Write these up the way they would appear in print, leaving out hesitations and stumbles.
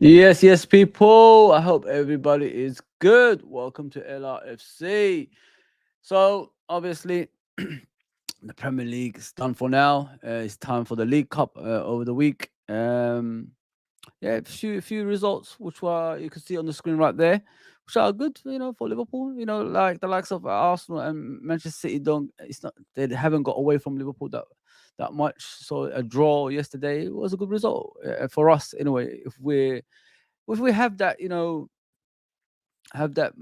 Yes, people. I hope everybody is good. Welcome to LRFC. So, obviously, the Premier League is done for now. It's time for the League Cup over the week. Yeah, a few results which were you can see on the screen right there, which are good, for Liverpool. Like the likes of Arsenal and Manchester City don't. It's not they haven't got away from Liverpool that much. So a draw yesterday was a good result for us anyway. If we have that, have that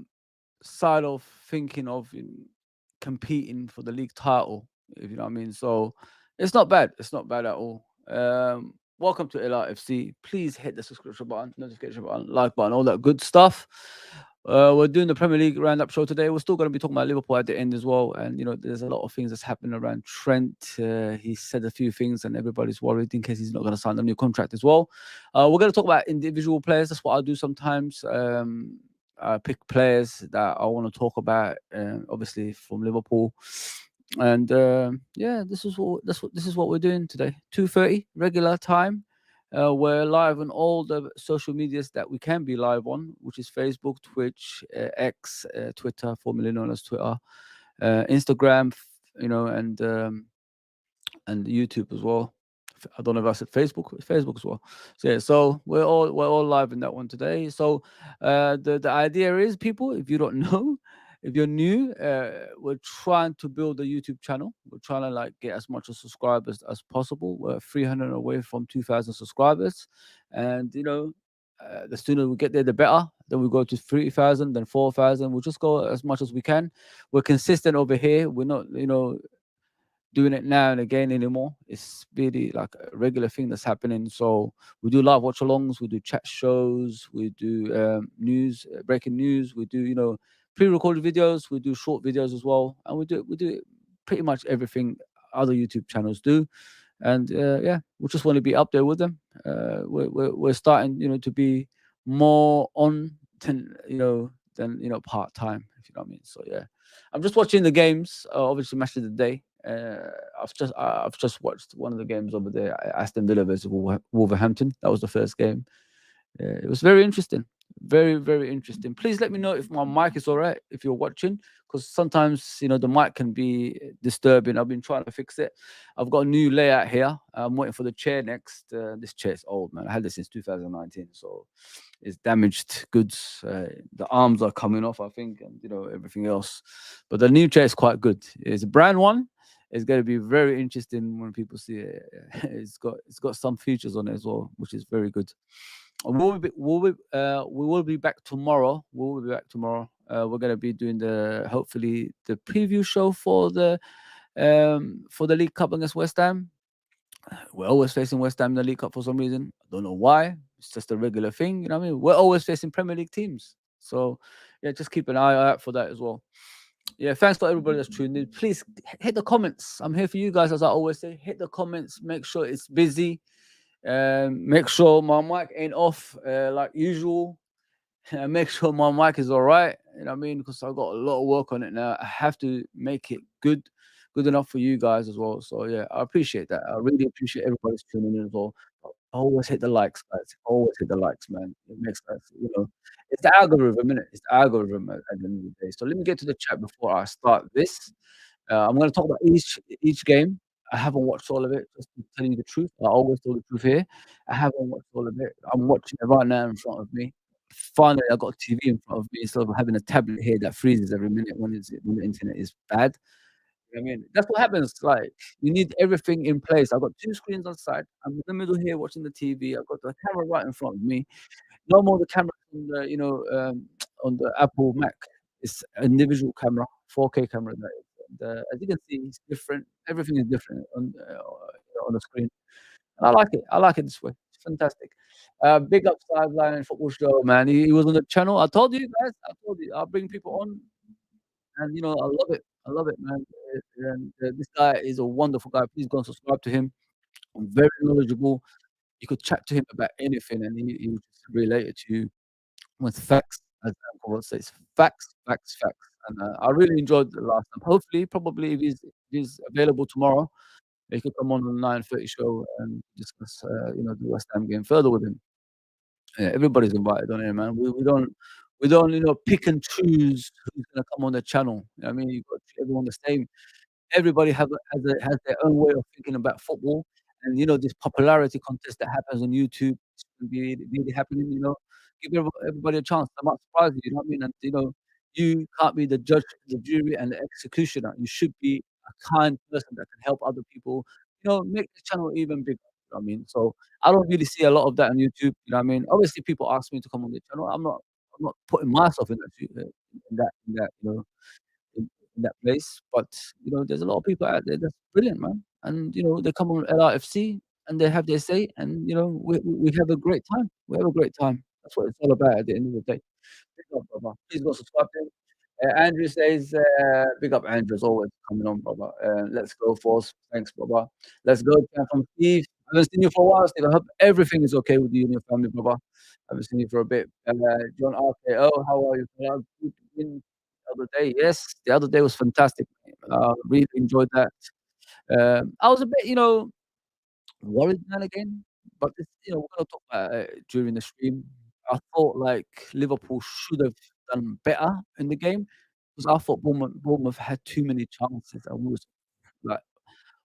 side of thinking of competing for the league title, if you know what I mean. So it's not bad. It's not bad at all. Welcome to LRFC. Please hit the subscription button, notification button, like button, all that good stuff. We're doing the Premier League roundup show today. We're still going to be talking about Liverpool at the end as well. And, there's a lot of things that's happening around Trent. He said a few things and everybody's worried in case he's not going to sign a new contract as well. We're going to talk about individual players. That's what I do sometimes. I pick players that I want to talk about, obviously from Liverpool. And this is what we're doing today. 2:30 regular time. We're live on all the social medias that we can be live on, which is Facebook, Twitch, X, Twitter, formerly known as Twitter, Instagram, and YouTube as well. I don't know if I said Facebook. It's Facebook as well. So we're all live in that one today. So the idea is, people, if you don't know, if you're new, we're trying to build a YouTube channel. We're trying to get as much subscribers as possible. We're 300 away from 2,000 subscribers, and the sooner we get there, the better. Then we go to 3,000, then 4,000. We'll just go as much as we can. We're consistent over here. We're not, doing it now and again anymore. It's really like a regular thing that's happening. So we do live watch alongs, we do chat shows, we do news, breaking news, we do pre-recorded videos, we do short videos as well, and we do pretty much everything other YouTube channels do. And we just want to be up there with them. We're starting to be more on than part time, if you know what I mean. So I'm just watching the games. Obviously, match of the day. I've just watched one of the games over there, Aston Villa versus Wolverhampton. That was the first game. It was very interesting, very, very interesting. Please let me know if my mic is all right if you're watching, because sometimes the mic can be disturbing. I've been trying to fix it. I've got a new layout here. I'm waiting for the chair next. This chair is old, man. I had this since 2019, so it's damaged goods. The arms are coming off, I think, and everything else. But the new chair is quite good. It's a brand one. It's going to be very interesting when people see it. It's got some features on it as well, which is very good. We will be back tomorrow. We're going to be doing hopefully the preview show for the League Cup against West Ham. We're always facing West Ham in the League Cup for some reason. I don't know why. It's just a regular thing. You know what I mean? We're always facing Premier League teams. So just keep an eye out for that as well. Thanks for everybody that's tuned in. Please hit the comments. I'm here for you guys, as I always say. Hit the comments. Make sure it's busy. Make sure my mic ain't off like usual. Make sure my mic is all right. You know what I mean? Because I've got a lot of work on it now. I have to make it good enough for you guys as well. So I appreciate that. I really appreciate everybody's tuning in as well. Always hit the likes, guys. Always hit the likes, man. It makes us, it's the algorithm, innit? It's the algorithm at the end of the day. So let me get to the chat before I start this. I'm going to talk about each game. I haven't watched all of it, just to tell you the truth. I always tell the truth here. I haven't watched all of it. I'm watching it right now in front of me. Finally, I got a TV in front of me instead of having a tablet here that freezes every minute when the internet is bad. I mean, that's what happens. Like, you need everything in place. I've got two screens on the side. I'm in the middle here watching the TV. I've got the camera right in front of me. No more the camera on the, on the Apple Mac. It's an individual camera, 4K camera. As you can see, it's different. Everything is different on on the screen. And I like it. I like it this way. It's fantastic. Big up Sideline and Football Show, man. He was on the channel. I told you guys. I told you. I'll bring people on, and I love it. I love it, man. And this guy is a wonderful guy. Please go and subscribe to him. Very knowledgeable. You could chat to him about anything, and he would just relate it to you with facts, as Uncle says. Facts, facts, facts. And I really enjoyed the last time. Hopefully, probably if he's available tomorrow, he could come on the 9:30 show and discuss, the West Ham game further with him. Yeah, everybody's invited on here, man. We don't, pick and choose who's gonna come on the channel. You know what I mean? You've got to treat everyone the same. Everybody has their own way of thinking about football, and this popularity contest that happens on YouTube shouldn't be really happening. Give everybody a chance. I might surprise you. You know what I mean? And you can't be the judge, the jury, and the executioner. You should be a kind person that can help other people. Make the channel even bigger. You know what I mean? So I don't really see a lot of that on YouTube. You know what I mean? Obviously, people ask me to come on the channel. I'm not putting myself in that in in that place. But there's a lot of people out there that's brilliant, man. And they come on LRFC and they have their say, and we have a great time. We have a great time. That's what it's all about at the end of the day. Big up, brother. Please go subscribe to him. Andrew says, big up Andrew as always coming on, brother. Let's go, Force. Thanks, brother. Let's go. From Steve. I haven't seen you for a while, Steve. I hope everything is okay with you and your family, brother. I haven't seen you for a bit. John RKO, how are you? Good in the other day. Yes, the other day was fantastic. Really enjoyed that. I was a bit, worried now and again, but we're gonna talk about it during the stream. I thought like Liverpool should have done better in the game because I thought Bournemouth had too many chances and we was like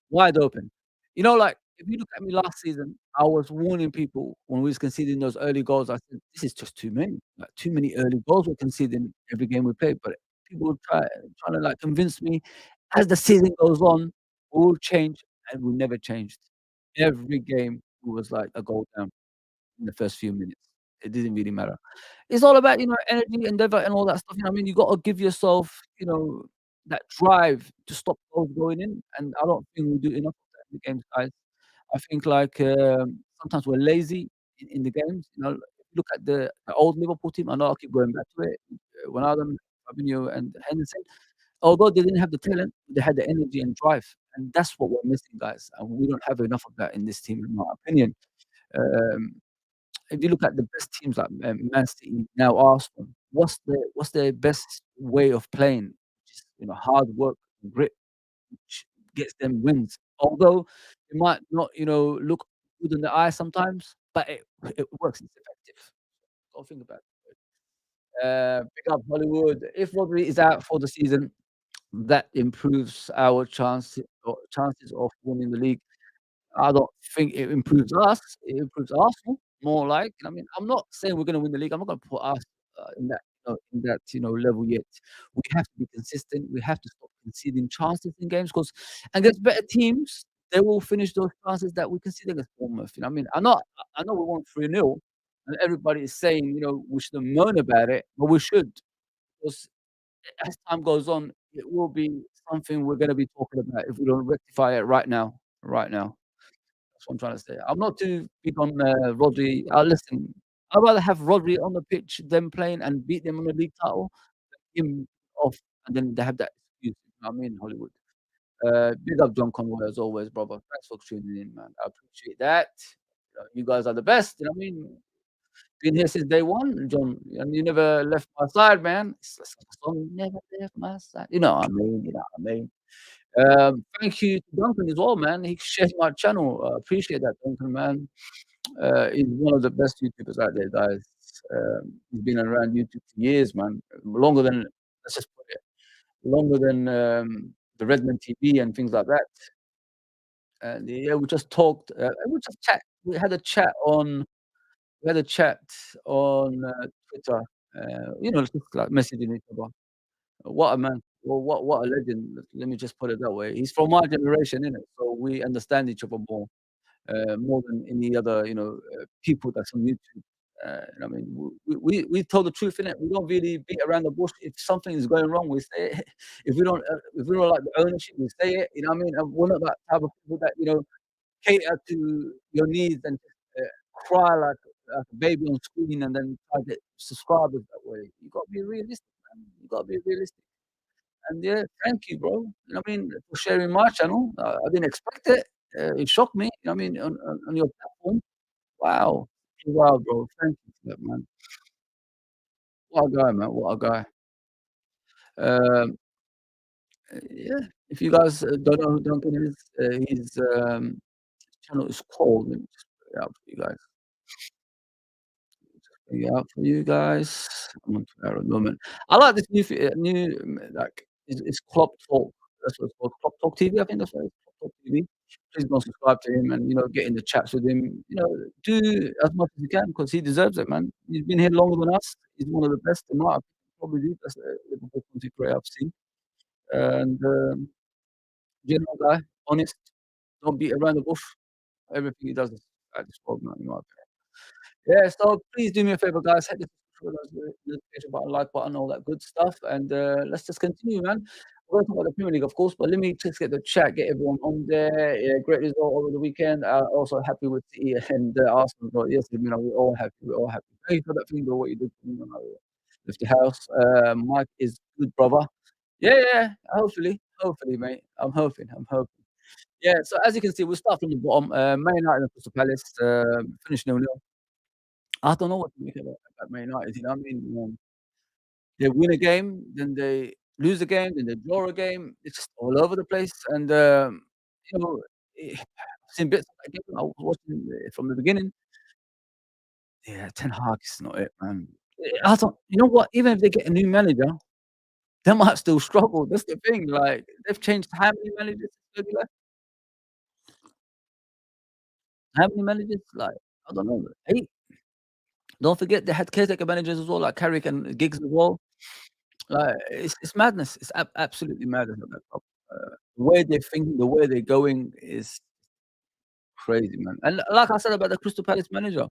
wide open. Like if you look at me last season, I was warning people when we was conceding those early goals. I said this is just too many, like too many early goals we're conceding every game we play. But people trying to like convince me as the season goes on, we will change, and we never changed. Every game it was like a goal down in the first few minutes. It didn't really matter. It's all about, energy, endeavor, and all that stuff. You know what I mean? You gotta give yourself, that drive to stop goals going in, and I don't think we do enough of that in the games, guys. I think like sometimes we're lazy in the games. Look at the old Liverpool team. I know I keep going back to it. Ronaldo, Fabinho, and Henderson. Although they didn't have the talent, they had the energy and drive, and that's what we're missing, guys. And we don't have enough of that in this team, in my opinion. Um, if you look at the best teams like Man City, now Arsenal, what's their best way of playing? Which is hard work, and grit, which gets them wins. Although it might not look good in the eye sometimes, but it works. It's effective. Don't think about it. Big up Hollywood. If Rodri is out for the season, that improves our chances of winning the league. I don't think it improves us. It improves Arsenal more like. I mean, I'm not saying we're gonna win the league. I'm not gonna put us in that level yet. We have to be consistent. We have to stop conceding chances in games because against better teams, they will finish those chances that we concede against Bournemouth. You know what I mean? I know we won 3-0, and everybody is saying, we shouldn't moan about it, but we should, because as time goes on, it will be something we're gonna be talking about if we don't rectify it right now. Right now. That's what I'm trying to say. I'm not too big on Rodri. Listen, I'd rather have Rodri on the pitch than playing and beat them on the league title, than him off, and then they have that excuse. You know what I mean, Hollywood. Big up John Conway as always, brother. Thanks for tuning in, man. I appreciate that. You guys are the best. You know what I mean? Been here since day one, John, and you never left my side, man. It's like a song, "Never left my side." You know what I mean? You know what I mean? Thank you to Duncan as well, man. He shared my channel. Appreciate that, Duncan, man. He's one of the best YouTubers out there, guys. He's been around YouTube for years, man. Longer than, let's just put it, longer than the Redman TV and things like that. And yeah, we just talked. We just chat. We had a chat on Twitter. Just like messaging each other. What a man. Well, what a legend. Let me just put it that way. He's from my generation, innit? So we understand each other more than any other, people that's on YouTube. I mean, we tell the truth, innit? We don't really beat around the bush. If something is going wrong, we say it. If we don't like the ownership, we say it. You know what I mean? And we're not that type of people that cater to your needs and cry like a baby on screen and then try to get subscribers that way. You gotta be realistic, man. You gotta be realistic. And yeah, thank you, bro. You know what I mean, for sharing my channel. I didn't expect it. It shocked me. You know what I mean, on your platform. Wow, wow, bro. Thank you for that, man. What a guy, man. What a guy. Um, yeah. If you guys don't know who Duncan is, his channel is called. Let me just put it out for you guys. Put it out for you guys. I'm on Twitter at the moment. I like this new like it's Klopp Talk. That's what it's called. Klopp Talk TV. I think that's what it's Klopp Talk TV. Please go and subscribe to him and get in the chats with him. Do as much as you can because he deserves it, man. He's been here longer than us. He's one of the best in my opinion, probably the best Liverpool content creator I've seen. And genuine guy, honest, don't beat around the bush. Everything he does is at this world, man, in my opinion. Yeah, so please do me a favor, guys. Hit the notification button, like button, all that good stuff, and let's just continue, man. We're going to talk about the Premier League, of course, but let me just get the chat, get everyone on there. Yeah, great result over the weekend. Also happy with City and Arsenal. But yes, we're all happy. We're all happy. Thank you for that thing, though. What you did for me when I left the house. Mike is good, brother. Yeah, yeah. Hopefully, mate. I'm hoping. I'm hoping. Yeah. So as you can see, we'll start from the bottom. Man United and Crystal Palace finished 0-0. I don't know what to make about Man United, you know what I mean? They win a game, then they lose a game, then they draw a game. It's just all over the place, and, you know, I've seen bits of that game. I was watching it from the beginning. Yeah, Ten Hag is not it, man. I don't you know what? Even if they get a new manager, they might still struggle. That's the thing, like, they've changed how many managers since Fergie left? How many managers? Like, I don't know, 8? Don't forget they had caretaker managers as well, like Carrick and Giggs as well. Like, it's madness. It's absolutely madness at that club. The way they're thinking, the way they're going is crazy, man. And like I said about the Crystal Palace manager,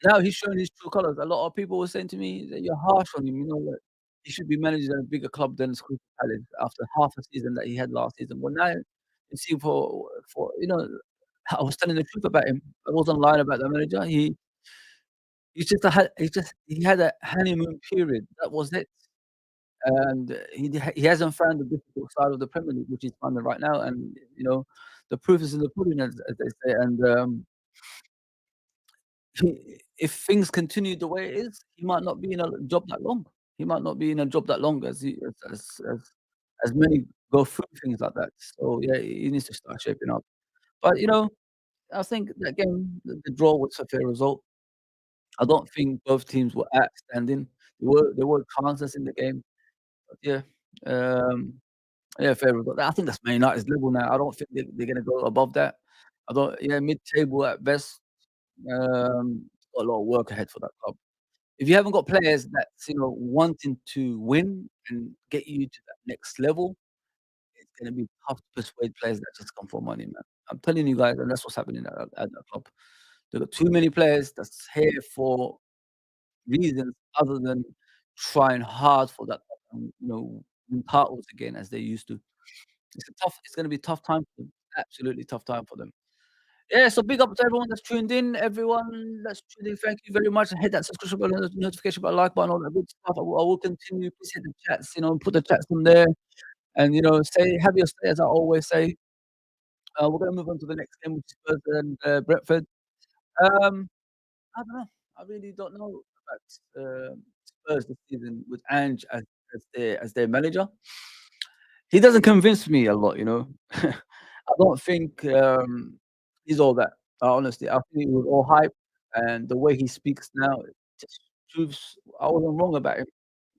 now he's showing his true colours. A lot of people were saying to me that you're harsh on him, that he should be managing a bigger club than Crystal Palace after half a season that he had last season. Well, now you see I was telling the truth about him. I wasn't lying about the manager. He had a honeymoon period. That was it. And he hasn't found the difficult side of the Premier League, which he's finding right now. And the proof is in the pudding, as they say. And if things continue the way it is, he might not be in a job that long. He might not be in a job that long as many go through things like that. So yeah, he needs to start shaping up. But I think that game, the draw was a fair result. I don't think both teams were outstanding. There were chances in the game, but yeah. Um, Yeah, fair enough. I think that's Man United's level now. I don't think they're gonna go above that. I don't Yeah, mid-table at best. Got a lot of work ahead for that club. If you haven't got players that's, wanting to win and get you to that next level, it's gonna be tough to persuade players that just come for money, man. I'm telling you guys, and that's what's happening at that club. They've got too many players that's here for reasons other than trying hard for that, win titles again as they used to. It's gonna be a tough time for them. Absolutely tough time for them. Yeah, so big up to everyone that's tuned in. Everyone that's tuned in, thank you very much. And hit that subscription button, notification button, like button, all that good stuff. I will continue. Please hit the chats, put the chats in there and, have your say, as I always say. We're gonna move on to the next game, which is Spurs and Brentford. Um, I don't know. I really don't know about Spurs this season with Ange as their manager. He doesn't convince me a lot, I don't think, he's all that, honestly. I think it was all hype, and the way he speaks now, it just proves I wasn't wrong about him,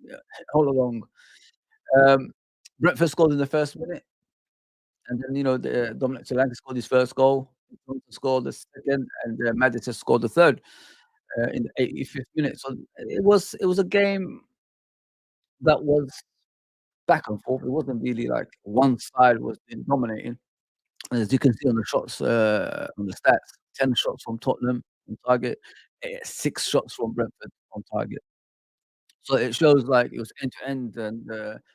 yeah, all along. Um, Brentford scored in the first minute, and then, Dominic Solanke scored his first goal. Johnson scored the second, and Maddison scored the third, in the 85th minute. So it was a game that was back and forth. It wasn't really like one side was being dominating. As you can see on the shots, on the stats, 10 shots from Tottenham on target, 6 shots from Brentford on target. So it shows like it was end to end, and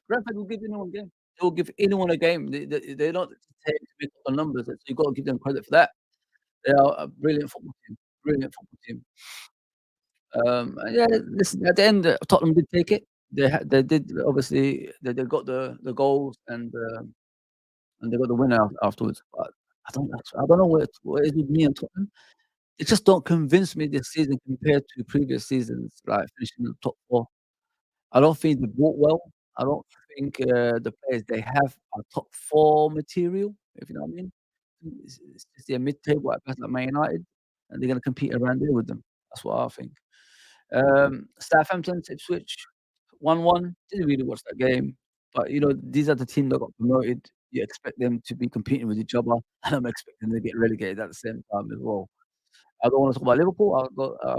Brentford will give anyone a game. They will give anyone a game. They're not saying to make up the numbers, so you've got to give them credit for that. They are a brilliant football team. And yeah, listen, at the end, Tottenham did take it. They did obviously they got the goals and they got the winner afterwards. But I don't know what it is with me and Tottenham. They just don't convince me this season compared to previous seasons, like finishing in the top 4. I don't think they bought well. I don't think, the players they have are top 4 material, if you know what I mean. It's just they're mid-table at best like Man United, and they're gonna compete around there with them. That's what I think. Southampton, Ipswich, 1-1. Didn't really watch that game, but, these are the teams that got promoted. You expect them to be competing with each other, and I'm expecting them to get relegated at the same time as well. I don't wanna talk about Liverpool. I'll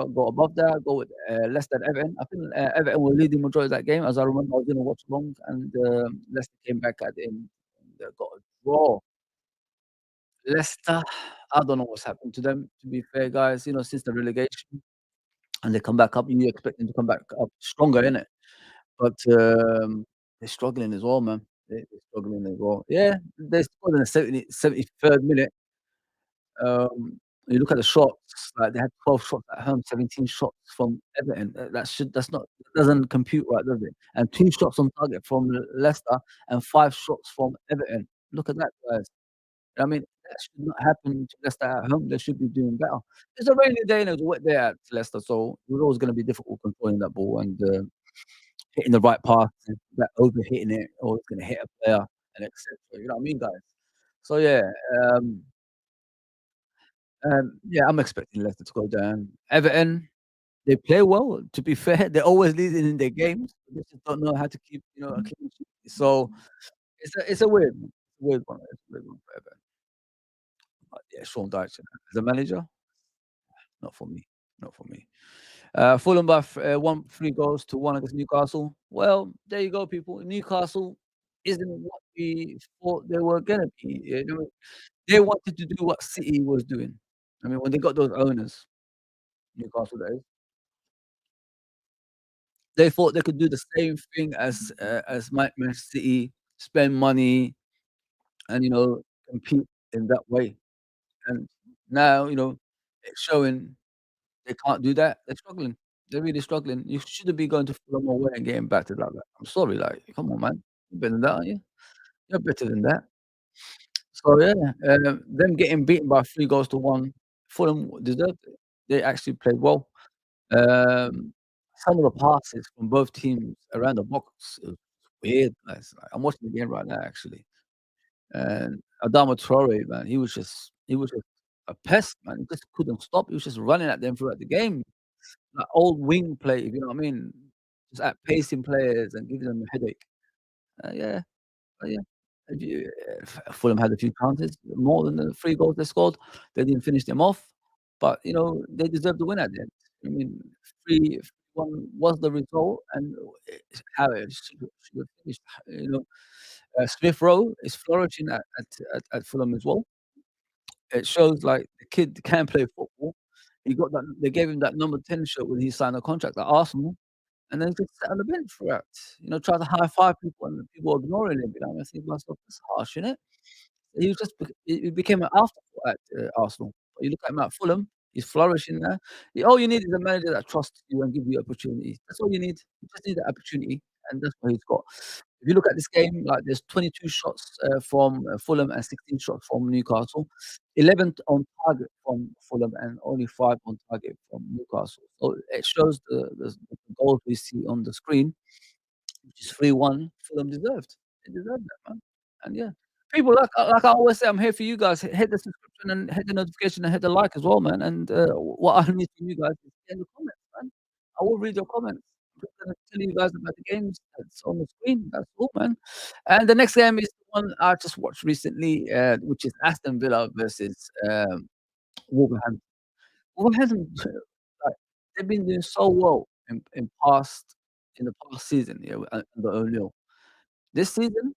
go above that. I'll go with, Leicester and Everton. I think, Everton were leading majority of that game. As I remember, I was gonna watch along, and, Leicester came back at the end and, got a draw. Leicester, I don't know what's happened to them, to be fair, guys, since the relegation, and they come back up, you expect them to come back up stronger, innit? But, they're struggling as well, man. They're struggling as well. Yeah, they scored in the 73rd minute. You look at the shots, like, they had 12 shots at home, 17 shots from Everton. That's not that doesn't compute right, does it? And 2 shots on target from Leicester and 5 shots from Everton. Look at that, guys. I mean, that should not happen to Leicester at home. They should be doing better. It's a rainy day and it was wet day at Leicester, so it was always gonna be difficult controlling that ball and, hitting the right pass, and that overhitting it, or it's gonna hit a player and et cetera, you know what I mean, guys? So, yeah, um yeah, I'm expecting Leicester to go down. Everton, they play well, to be fair. They're always leading in their games. They just don't know how to keep, a clean sheet. So it's a weird one. Weird one. It's a weird one for Everton. But yeah, Sean Dyche as a manager, not for me. Not for me. Fulham by won 3 goals to 1 against Newcastle. Well, there you go, people. Newcastle isn't what we thought they were gonna be. They wanted to do what City was doing. I mean, when they got those owners, Newcastle that is, they thought they could do the same thing as Manchester City, spend money and, compete in that way. And now, it's showing they can't do that. They're struggling. They're really struggling. You shouldn't be going to Fulham away and getting battered like that. I'm sorry, like, come on, man. You're better than that, aren't you? You're better than that. So, yeah, them getting beaten by 3 goals to 1, Fulham deserved it. They actually played well. Um, some of the passes from both teams around the box, it was weird, guys. Like, I'm watching the game right now, actually, and Adama Traore, man, he was just a pest, man. He just couldn't stop. He was just running at them throughout the game. Like old wing play, if you know what I mean? Just outpacing players and giving them a headache. Yeah, yeah. If you Fulham had a few chances, more than the 3 goals they scored. They didn't finish them off, but, they deserved the win at the end. I mean, 3-1 was the result, and it's how it should have finished. Smith Rowe is flourishing at Fulham as well. It shows, like, the kid can play football. He got that they gave him that number 10 shirt when he signed a contract at Arsenal, and then he just sat on the bench throughout. Tried to high five people and people were ignoring him, I think to myself, "That's harsh, innit?" He was just he became an afterthought at, Arsenal. But you look at him at Fulham, he's flourishing there. All you need is a manager that trusts you and give you opportunities. That's all you need. You just need that opportunity, and that's what he's got. If you look at this game, like, there's 22 shots, from, Fulham and 16 shots from Newcastle. 11 on target from Fulham and only 5 on target from Newcastle. So it shows the goals we see on the screen, which is 3-1, Fulham deserved. They deserved that, man. And yeah, people, like I always say, I'm here for you guys. Hit the subscription and hit the notification and hit the like as well, man. And, what I need from you guys is in the comments, man. I will read your comments. I'm just gonna tell you guys about the games that's on the screen. That's all, man. And the next game is the one I just watched recently, which is Aston Villa versus, Wolverhampton. Wolverhampton, like, they've been doing so well in the past season, yeah, under O'Neill. This season,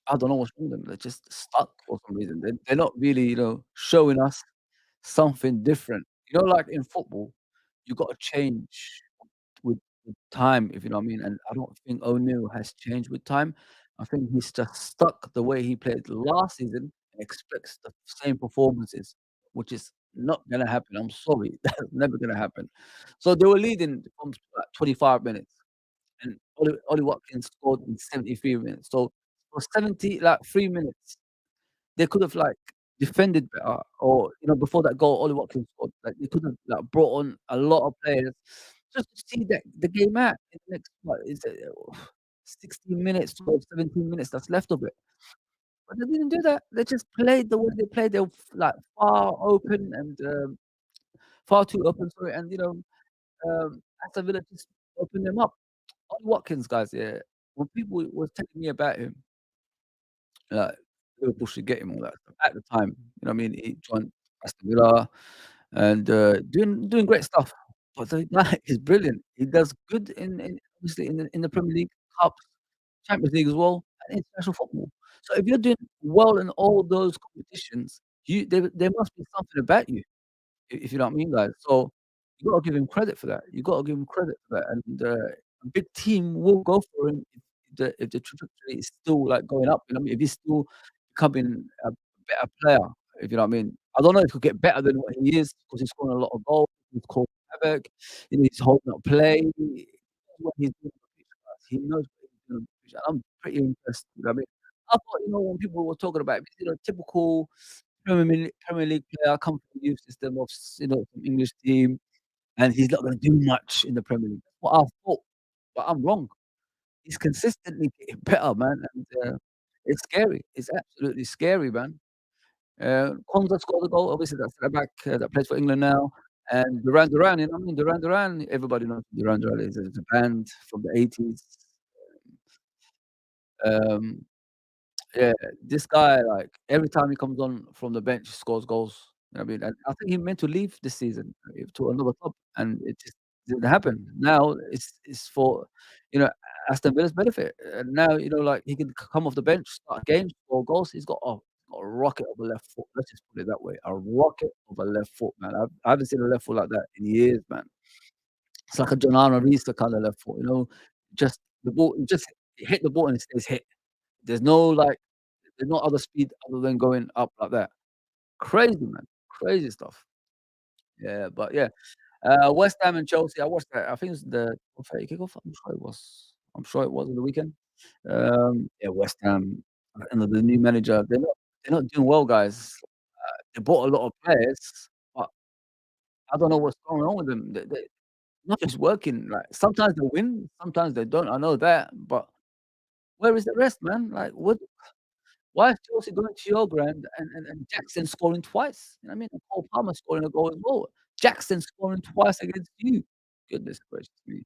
I don't know what's wrong with them. They're just stuck for some reason. They're not really, showing us something different. Like in football, you gotta change with time, if you know what I mean, and I don't think O'Neill has changed with time. I think he's just stuck the way he played last season and expects the same performances. which is not gonna happen. I'm sorry, that's never gonna happen. So they were leading from like 25 minutes, and Ollie Watkins scored in 73 minutes. So for 70, like 3 minutes, they could have, like, defended better, or, before that goal Ollie Watkins scored, like, they could have, like, brought on a lot of players just to see that the game out in the next, what is it, 16 minutes, 12, 17 minutes that's left of it. But they didn't do that. They just played the way they played. They were like, far open and, far too open, sorry, and, Aston Villa just opened them up. Ollie Watkins, guys, yeah, when people was telling me about him, like, Liverpool should get him, all that stuff, at the time, what I mean? He joined Aston Villa and, doing great stuff. But the guy is brilliant. He does good in obviously in the Premier League, cups, Champions League as well, and international football. So if you're doing well in all those competitions, there must be something about you, if you know what I mean, guys. So you gotta give him credit for that. You gotta give him credit for that, and, a big team will go for him if the trajectory is still, like, going up, you know what I mean? If he's still becoming a better player, if you know what I mean. I don't know if he'll get better than what he is because he's scoring a lot of goals, he's causing havoc, he's holding up play. He knows what he's doing on the pitch, guys. He knows what he's doing on the pitch, and I'm pretty impressed, you know what I mean. I thought, when people were talking about, typical Premier League player, come from the youth system of some English team, and he's not gonna do much in the Premier League. That's what I thought, but I'm wrong. He's consistently getting better, man, and, it's scary. It's absolutely scary, man. Konsa scored a goal, obviously that's centre back, that plays for England now, and Duran, you know what I mean? Duran, everybody knows who Duran is. It's a band from the '80s. Um, yeah, this guy, like, every time he comes on from the bench, he scores goals. You know what I mean? And I think he meant to leave this season, to another club, and it just didn't happen. Now it's for, you know, Aston Villa's benefit. And now, like, he can come off the bench, start a game, score goals. He's got a rocket of a left foot. Let's just put it that way. A rocket of a left foot, man. I haven't seen a left foot like that in years, man. It's like a John Arisa kind of left foot, just the ball, just hit the ball and it stays hit. There's no, like, there's no other speed other than going up like that. Crazy, man. Crazy stuff. Yeah, but yeah. West Ham and Chelsea, I watched that. I think it's the 12:30 kickoff. I'm sure it was. I'm sure it was on the weekend. Yeah, West Ham under the new manager, they're not doing well, guys. They bought a lot of players, but I don't know what's going on with them. They nothing's working. Like, sometimes they win, sometimes they don't. I know that, but where is the rest, man? Like, what? Why is Chelsea going to your ground and Jackson scoring twice? You know what I mean? And Cole Palmer scoring a goal as well. Jackson scoring twice against you. Goodness gracious me.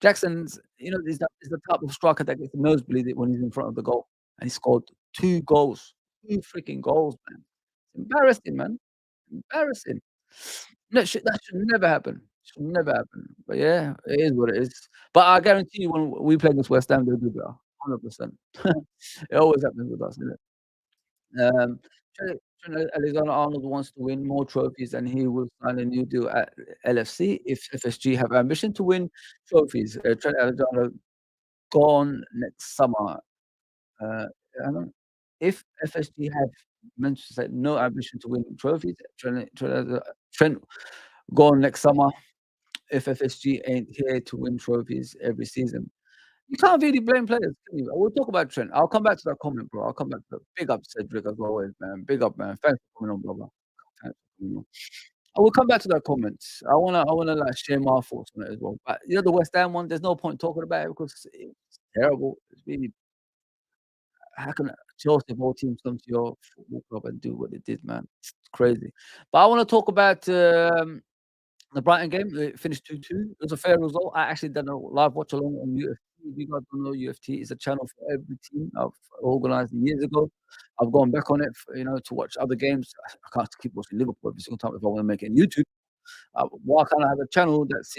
Jackson's, is the type of striker that gets the nosebleed when he's in front of the goal, and he scored 2 goals. 2 freaking goals, man. It's embarrassing, man. Embarrassing. That should never happen. Should never happen. But yeah, it is what it is. But I guarantee you when we play against West Ham, they'll do better. 100%. It always happens with us, innit? Trent Alexander-Arnold wants to win more trophies, and he will sign a new deal at LFC if FSG have ambition to win trophies. Trent Alexander gone next summer. I don't if FSG have mentioned said no ambition to win trophies, Trent gone next summer if FSG ain't here to win trophies every season. You can't really blame players, can you? We'll talk about Trent. I'll come back to that comment, bro. I'll come back to it. Big up Cedric as always, man. Big up, man. Thanks for coming on, brother. Thanks for coming on. I will come back to that comment. I wanna like share my thoughts on it as well. But the West Ham one, there's no point talking about it because it's terrible. It's really how can Chelsea of all teams come to your football club and do what they did, man? It's crazy. But I wanna talk about the Brighton game, it finished 2-2. It was a fair result. I actually done a live watch along on UFT. If you guys don't know, UFT is a channel for every team I've organised years ago. I've gone back on it, to watch other games. I can't keep watching Liverpool every single time if I wanna make it on YouTube. Why can't I have a channel that's,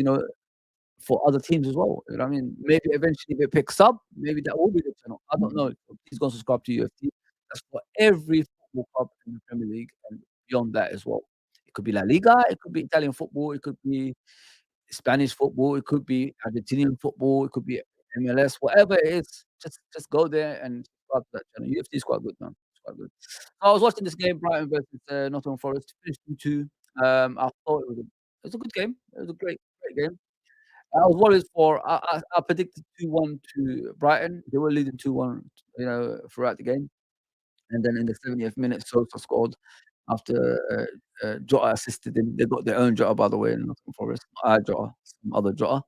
for other teams as well? You know what I mean? Maybe eventually if it picks up, maybe that will be the channel. I don't know. So please go and subscribe to UFT. That's for every football club in the Premier League and beyond that as well. It could be La Liga, it could be Italian football, it could be Spanish football, it could be Argentinian football, it could be MLS, whatever it is, just go there and subscribe to that channel. UFC is quite good, man. quite good. So I was watching this game, Brighton versus Nottingham Forest, finished 2-2. I thought it was a good game. It was a great game. I was worried for I predicted 2-1 to Brighton. They were leading 2-1, throughout the game. And then in the 70th minute, Sosa scored after Jota assisted him. They got their own Jota, by the way, in Nottingham Forest. Not our Jota, some other Jota.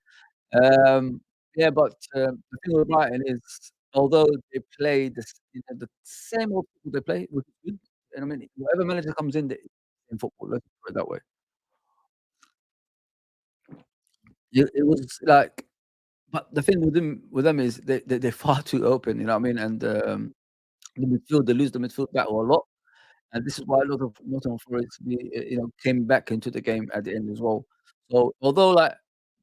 Um, yeah, but the thing with Brighton is, although they play the same old football they play, which is good, and I mean, whatever manager comes in, they in football, let's put it that way. It was like, but the thing with them is they're far too open, you know what I mean? And the midfield, they lose the midfield battle a lot. And this is why a lot of Nottingham Forest, came back into the game at the end as well. So although like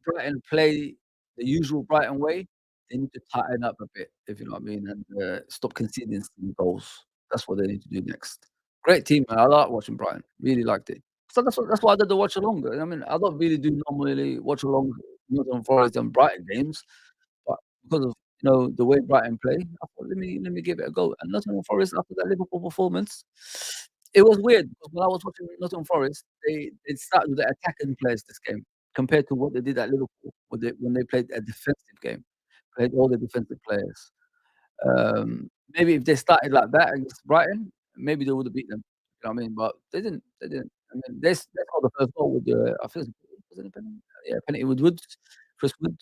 Brighton play the usual Brighton way, they need to tighten up a bit, if you know what I mean, and stop conceding some goals. That's what they need to do next. Great team, man. I like watching Brighton. Really liked it. So that's why I did the watch along. I mean, I don't really do normally watch along Nottingham Forest and Brighton games, but because of the way Brighton play, I thought let me give it a go. And Nottingham Forest after that Liverpool performance, it was weird because when I was watching Nottingham Forest, they started with the attacking players this game compared to what they did at Liverpool when they played a defensive game, played all the defensive players. Maybe if they started like that against Brighton, maybe they would have beat them. You know what I mean? But they didn't. They didn't. I mean, they scored the first goal with I think was it a penalty? Yeah, penalty with Woods, Chris Wood,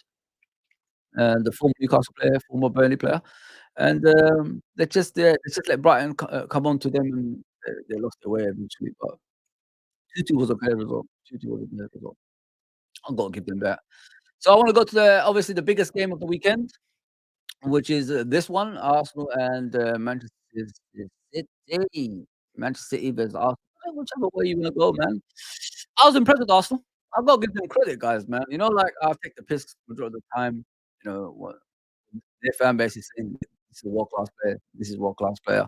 and the former Newcastle player, former Burnley player, and they just let Brighton come on to them, and they lost their way eventually. But 2-2 was a fair result. 2-2 was a fair result. I've got to give them that. So I want to go to obviously the biggest game of the weekend, which is this one, Arsenal and Manchester City. Manchester City versus Arsenal. Whichever way you wanna go, man. I was impressed with Arsenal. I've got to give them credit, guys, man. Like, I take the piss majority of the time, what their fan base is saying, "This is a world-class player. This is a world-class player."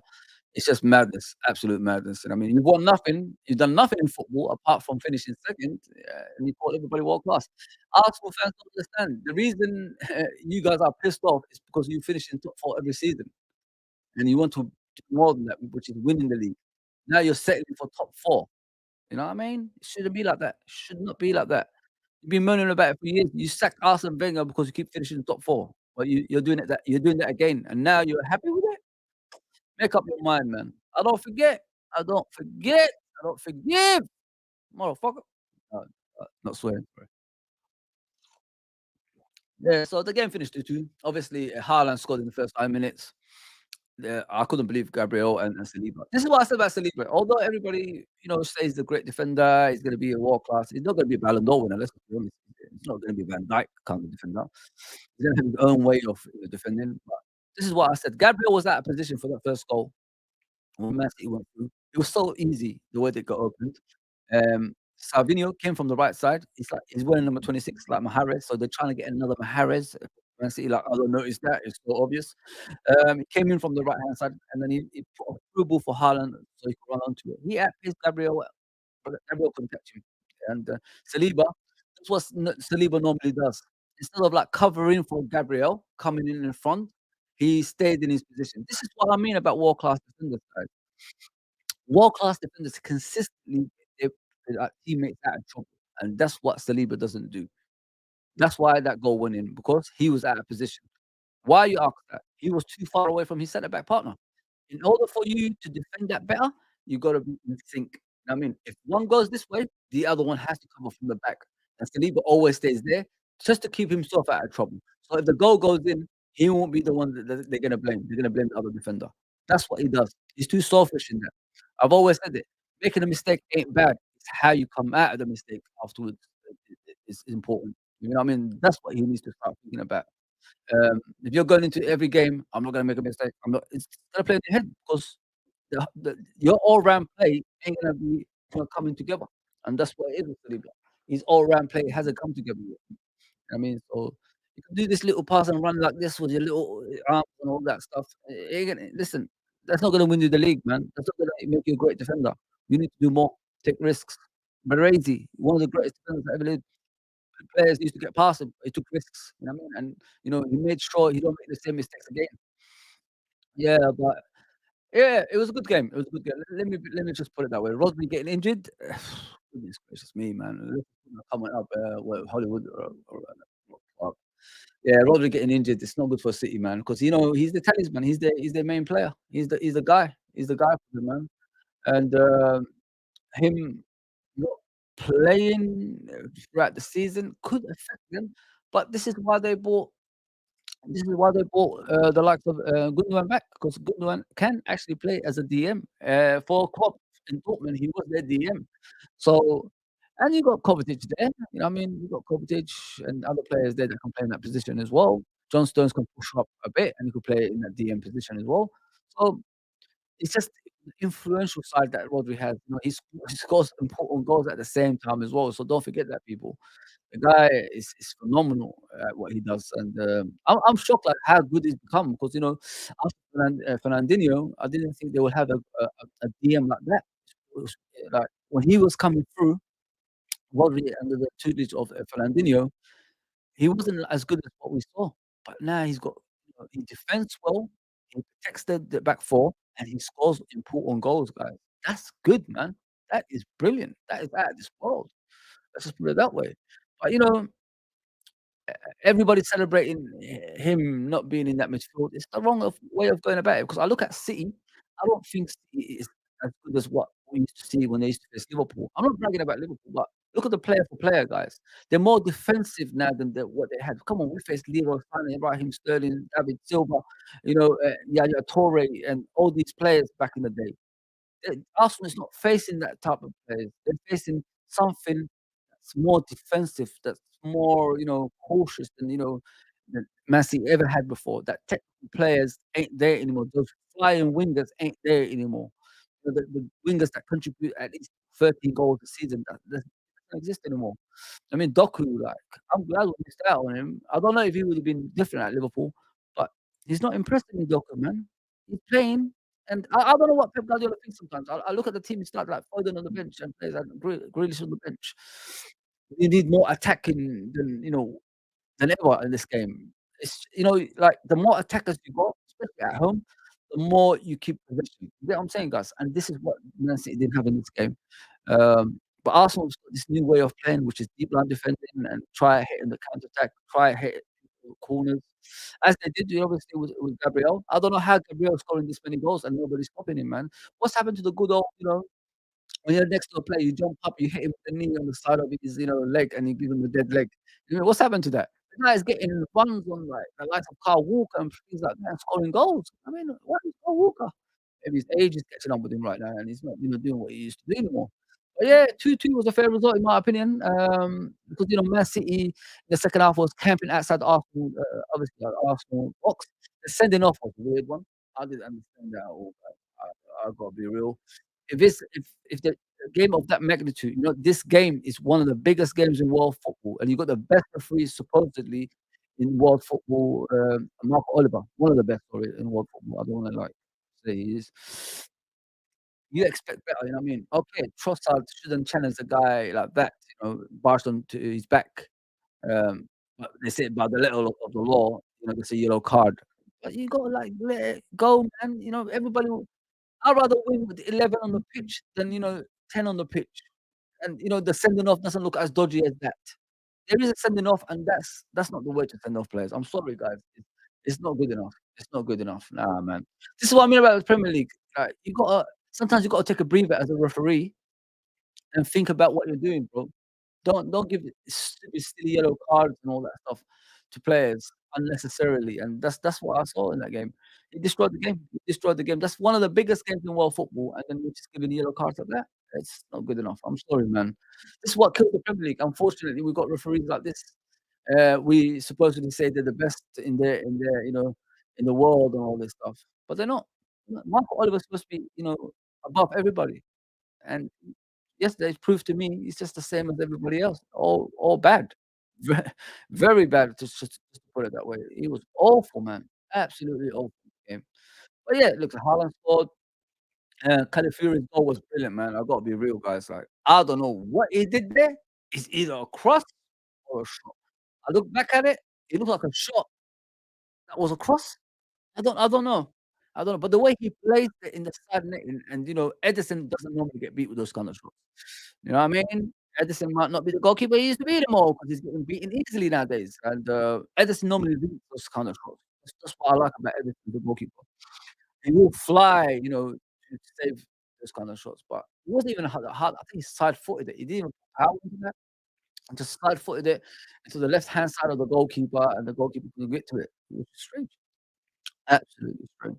It's just madness, absolute madness, and I mean, you've won nothing. You've done nothing in football apart from finishing second, and you call everybody world class. Arsenal fans don't understand. The reason you guys are pissed off is because you finish in top 4 every season, and you want to do more than that, which is winning the league. Now you're settling for top 4. You know what I mean? It shouldn't be like that. Should not be like that. You've been moaning about it for years. You sacked Arsene Wenger because you keep finishing top 4, but you're doing that again, and now you're happy with it? Make up your mind, man. I don't forget. I don't forget. I don't forgive, motherfucker. Not swearing, sorry. Yeah, so the game finished 2-2. Obviously, Haaland scored in the first 5 minutes. I couldn't believe Gabriel and Saliba. This is what I said about Saliba. Although everybody, says he's a great defender, he's gonna be a world class. He's not gonna be a Ballon d'Or winner, let's be honest. He's not gonna be Van Dijk kind of defender. He's gonna have his own way of defending. But this is what I said. Gabriel was out of position for that first goal. When Man City went through, it was so easy the way they got opened. Salvinho came from the right side. He's wearing number 26 like Mahrez, so they're trying to get another Mahrez. Man City like, I don't notice that. It's so obvious. He came in from the right-hand side, and then he put a through ball for Haaland so he could run onto it. He outpaced Gabriel, but Gabriel couldn't catch him. And Saliba, that's what Saliba normally does. Instead of like covering for Gabriel coming in front, he stayed in his position. This is what I mean about world-class defenders, guys. World-class defenders consistently get their teammates out of trouble, and that's what Saliba doesn't do. That's why that goal went in, because he was out of position. Why you ask that? He was too far away from his centre back partner. In order for you to defend that better, you gotta be in sync. I mean, if one goes this way, the other one has to come up from the back. And Saliba always stays there just to keep himself out of trouble. So if the goal goes in, he won't be the one that they're gonna blame. They're gonna blame the other defender. That's what he does. He's too selfish in that. I've always said it. Making a mistake ain't bad. It's how you come out of the mistake afterwards is important. You know what I mean? That's what he needs to start thinking about. If you're going into every game, I'm not gonna make a mistake. It's gotta play in your head because your all-round play ain't gonna be coming together, and that's what it is with Saliba. His all-round play hasn't come together yet. I mean, so you can do this little pass and run like this with your little arms and all that stuff. It ain't gonna listen. That's not gonna win you the league, man. That's not gonna make you a great defender. You need to do more, take risks. Baresi, one of the greatest defenders that ever lived. Players used to get past him. He took risks. You know what I mean? And he made sure he don't make the same mistakes again. Yeah, but Yeah, it was a good game. It was a good game. Let me just put it that way. Rodri getting injured, goodness gracious me, man. Liverpool are coming up, what, Hollywood or yeah, Rodri getting injured, it's not good for City, man. Because he's the talisman, he's the main player. He's the guy. He's the guy for them, man. And, him not playing, throughout the season could affect them, but this is why they bought the likes of Gundogan back, because Gundogan can actually play as a DM. For Klopp in Dortmund, he was their DM. So, and you got Kovacic there. You know what I mean? You got Kovacic and other players there that can play in that position as well. John Stones can push up a bit, and he could play in that DM position as well. So it's just the influential side that Rodri has. He scores important goals at the same time as well. So don't forget that, people. The guy is phenomenal at what he does, and I'm shocked at how good he's become because after Fernandinho, I didn't think they would have a DM like that. It was, like when he was coming through, Rodri under the tutelage of Fernandinho, he wasn't as good as what we saw. But now he defends well, he protects the back four, and he scores important goals, guys. That's good, man. That is brilliant. That is out of this world. Let's just put it that way. But everybody's celebrating him not being in that midfield. It's the wrong way of going about it, because I look at City, I don't think City is as good as what we used to see when they used to face Liverpool. I'm not bragging about Liverpool, but look at the player for player, guys. They're more defensive now than what they had. Come on, we faced Leroy Sané, Raheem Sterling, David Silva, Yaya Toure, and all these players back in the day. Arsenal is not facing that type of players. They're facing something that's more defensive, that's more, cautious than Man City ever had before. That technical players ain't there anymore. Those flying wingers ain't there anymore. The wingers that contribute at least 13 goals a season, that doesn't exist anymore. I mean, Doku, like, I'm glad we missed out on him. I don't know if he would have been different at Liverpool, but he's not impressing me, Doku, man. He's playing, and I don't know what Pep Guardiola thinks sometimes. I look at the team, it's not like Foden on the bench and players like Grealish on the bench. You need more attacking than ever in this game. Like, the more attackers you got, especially at home, the more you keep possession. You get what I'm saying, guys? And this is what Man City didn't have in this game. But Arsenal's got this new way of playing, which is deep line defending and try hitting the counter attack, try hit corners, as they did obviously with Gabriel. I don't know how Gabriel scoring this many goals and nobody's stopping him, man. What's happened to the good old, when you're next to a player, you jump up, you hit him with the knee on the side of his, leg, and you give him a dead leg. What's happened to that? The guy is getting runs on, like, the likes of Kyle Walker and things like that, and scoring goals. I mean, what is Kyle Walker? Maybe his age is catching up with him right now, and he's not, doing what he used to do anymore. But yeah, 2-2 was a fair result in my opinion, because, Man City in the second half was camping outside the Arsenal, obviously, Arsenal box. The sending off was a weird one. I didn't understand that at all. I've got to be real. If the game of that magnitude, this game is one of the biggest games in world football, and you've got the best referees supposedly in world football, Marco Oliver, one of the best, sorry, in world football. I don't wanna, like, say he is. You expect better, you know what I mean? Okay, Trossard shouldn't challenge a guy like that, barged onto his back. But they say by the letter of the law, it's a yellow card. But you gotta, like, let it go, man. Everybody I'd rather win with 11 on the pitch than, 10 on the pitch. And, the sending off doesn't look as dodgy as that. There is a sending off, and that's not the way to send off players. I'm sorry, guys. It's not good enough. It's not good enough. Nah, man. This is what I mean about the Premier League. Like, sometimes you gotta take a breather as a referee and think about what you're doing, bro. Don't give stupid, silly yellow cards and all that stuff to players unnecessarily, and that's what I saw in that game. He destroyed the game. He destroyed the game. That's one of the biggest games in world football, and then you're just giving yellow cards like that. It's not good enough. I'm sorry, man. This is what killed the Premier League. Unfortunately, we've got referees like this. We supposedly say they're the best in their in the world and all this stuff, but they're not. Marco Oliver's supposed to be, above everybody, and yesterday proved to me he's just the same as everybody else. All bad. Ve very bad, just to put it that way. He was awful, man. Absolutely awful game. But yeah, look, Haaland scored. Calafiori's goal was brilliant, man. I've gotta be real, guys. Like, I don't know what he did there. It's either a cross or a shot. I look back at it, it looked like a shot that was a cross. I don't know. I don't know, but the way he plays it in the side netting and, Edison doesn't normally get beat with those kind of shots. You know what I mean? Edison might not be the goalkeeper he used to be anymore because he's getting beaten easily nowadays, and, Edison normally beats those kind of shots. That's what I like about Edison, the goalkeeper. He will fly, to save those kind of shots, but he wasn't even hard. I think he side-footed it. He didn't even put power into that. He just side-footed it into the left-hand side of the goalkeeper, and the goalkeeper couldn't get to it. It was strange. Absolutely strange.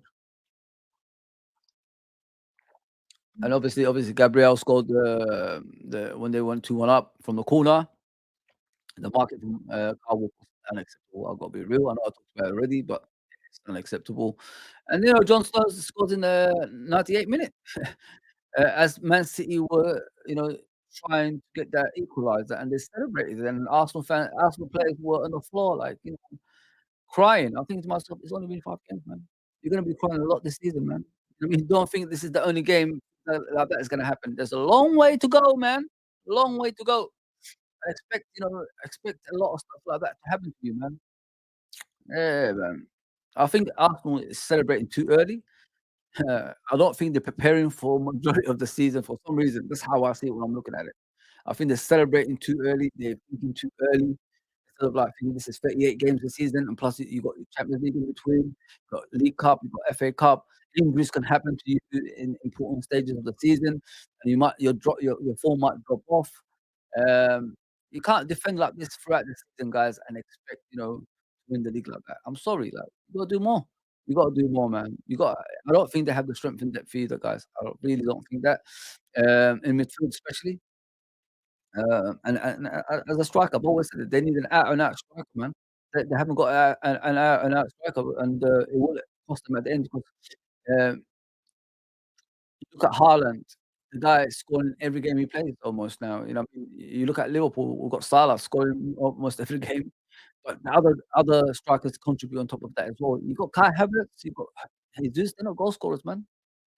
And obviously, Gabriel scored the when they went 2-1 up from the corner. The market from Kyle Walker was unacceptable. I've got to be real. I know I talked about it already, but it's unacceptable. And John Stones scored in the 98th minute as Man City were trying to get that equaliser, and they celebrated. And Arsenal players were on the floor like crying. I'm thinking to myself, it's only been 5 games, man. You're gonna be crying a lot this season, man. I mean, don't think this is the only game like that is gonna happen. There's a long way to go, man. Long way to go. I expect a lot of stuff like that to happen to you, man. Yeah, man. I think Arsenal is celebrating too early. I don't think they're preparing for majority of the season for some reason. That's how I see it when I'm looking at it. I think they're celebrating too early. They're thinking too early. Instead of like thinking this is 38 games this season, and plus you got the Champions League in between, you got League Cup, you got FA Cup. Injuries can happen to you in important stages of the season, and your form might drop off. Um, you can't defend like this throughout the season, guys, and expect to win the league like that. I'm sorry, like you gotta do more. You gotta do more, man. I don't think they have the strength and depth either, guys. Really don't think that. In midfield, especially. As a striker, I've always said that they need an out and out striker, man. They haven't got an out and out striker, and it will cost them at the end because um, you look at Haaland, the guy is scoring every game he plays almost now. You know, what I mean, you look at Liverpool, we've got Salah scoring almost every game, but the other strikers contribute on top of that as well. You've got Kai Havertz, you've got Jesus, they're not goal scorers, man.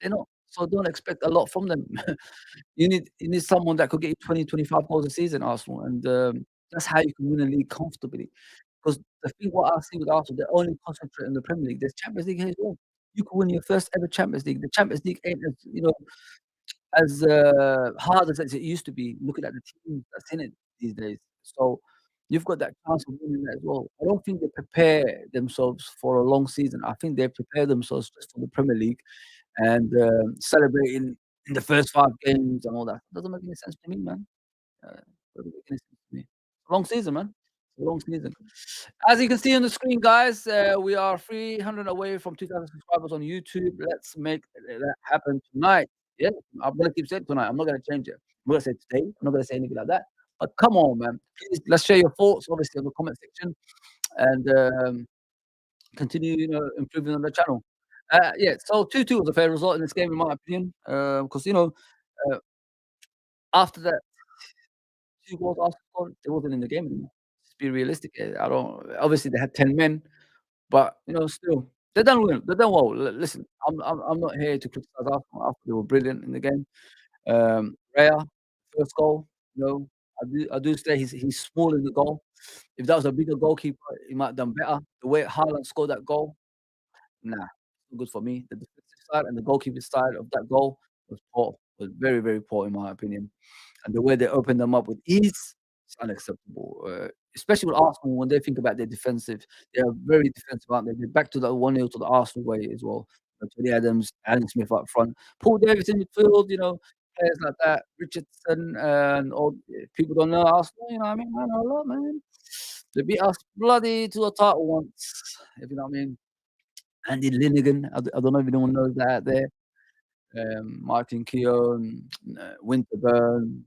They're not. So don't expect a lot from them. You need someone that could get you 20, 25 goals a season, Arsenal, and that's how you can win a league comfortably. Because the thing what I see with Arsenal, they only concentrate on the Premier League. There's Champions League here as well. You could win your first ever Champions League. The Champions League ain't as hard as it used to be, looking at the teams that's in it these days. So you've got that chance of winning that as well. I don't think they prepare themselves for a long season. I think they prepare themselves just for the Premier League and celebrating in the first 5 games and all that. Doesn't make any sense to me, man. Doesn't make any sense to me. Long season, man. It's a long season. As you can see on the screen, guys, we are 300 away from 2,000 subscribers on YouTube. Let's make that happen tonight. Yeah, I'm gonna keep saying tonight. I'm not gonna change it. I'm gonna say today. I'm not gonna say anything like that. But come on, man. Please, let's share your thoughts, obviously, in the comment section, and continue, improving on the channel. Yeah, so 2-2 was a fair result in this game, in my opinion, because uh, after that 2 goals Arsenal scored, they wasn't in the game anymore. Let's be realistic here. I don't Obviously, they had 10 men, but, still, they done well. They done well. Listen, I'm not here to criticize Arsenal. Arsenal, they were brilliant in the game. Raya, first goal, I do say he's small in the goal. If that was a bigger goalkeeper, he might have done better. The way Haaland scored that goal, nah, not good for me. The defensive side and the goalkeeping side of that goal was poor. Was very, very poor in my opinion. And the way they opened them up with ease is unacceptable. Especially with Arsenal when they think about their defensive, they are very defensive, aren't they? They're back to the 1-0 to the Arsenal way as well. Tony Adams, Alan Smith up front, Paul Davis in midfield, players like that, Richardson, and all people don't know Arsenal. You know what I mean? I know a lot, man. They beat us bloody to a title once, if you know what I mean. Andy Linnigan, I don't know if anyone knows that out there. Martin Keown, Winterburn,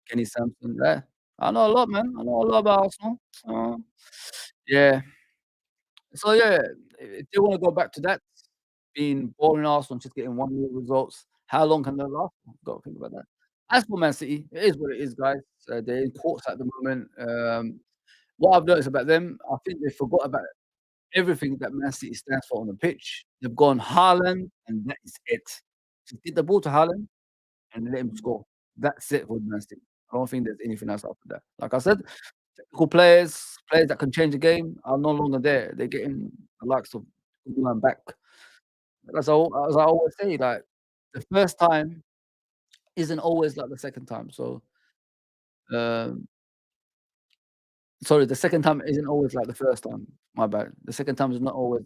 Kenny Sampson. Yeah, I know a lot, man. I know a lot about Arsenal. Yeah. So yeah, if they want to go back to that, being boring Arsenal, just getting 1-0 results, how long can that last? Got to think about that. As for Man City, it is what it is, guys. They're in courts at the moment. What I've noticed about them, I think they forgot about everything that Man City stands for on the pitch. They've gone Haaland, and that is it. Just get the ball to Haaland and let him score. That's it for Man City. I don't think there's anything else after that. Like I said, technical players that can change the game are no longer there. They're getting the likes of Gundogan back. As I always say, like the first time isn't always like the second time. So, um, sorry, the second time isn't always like the first time. My bad. The second time is not always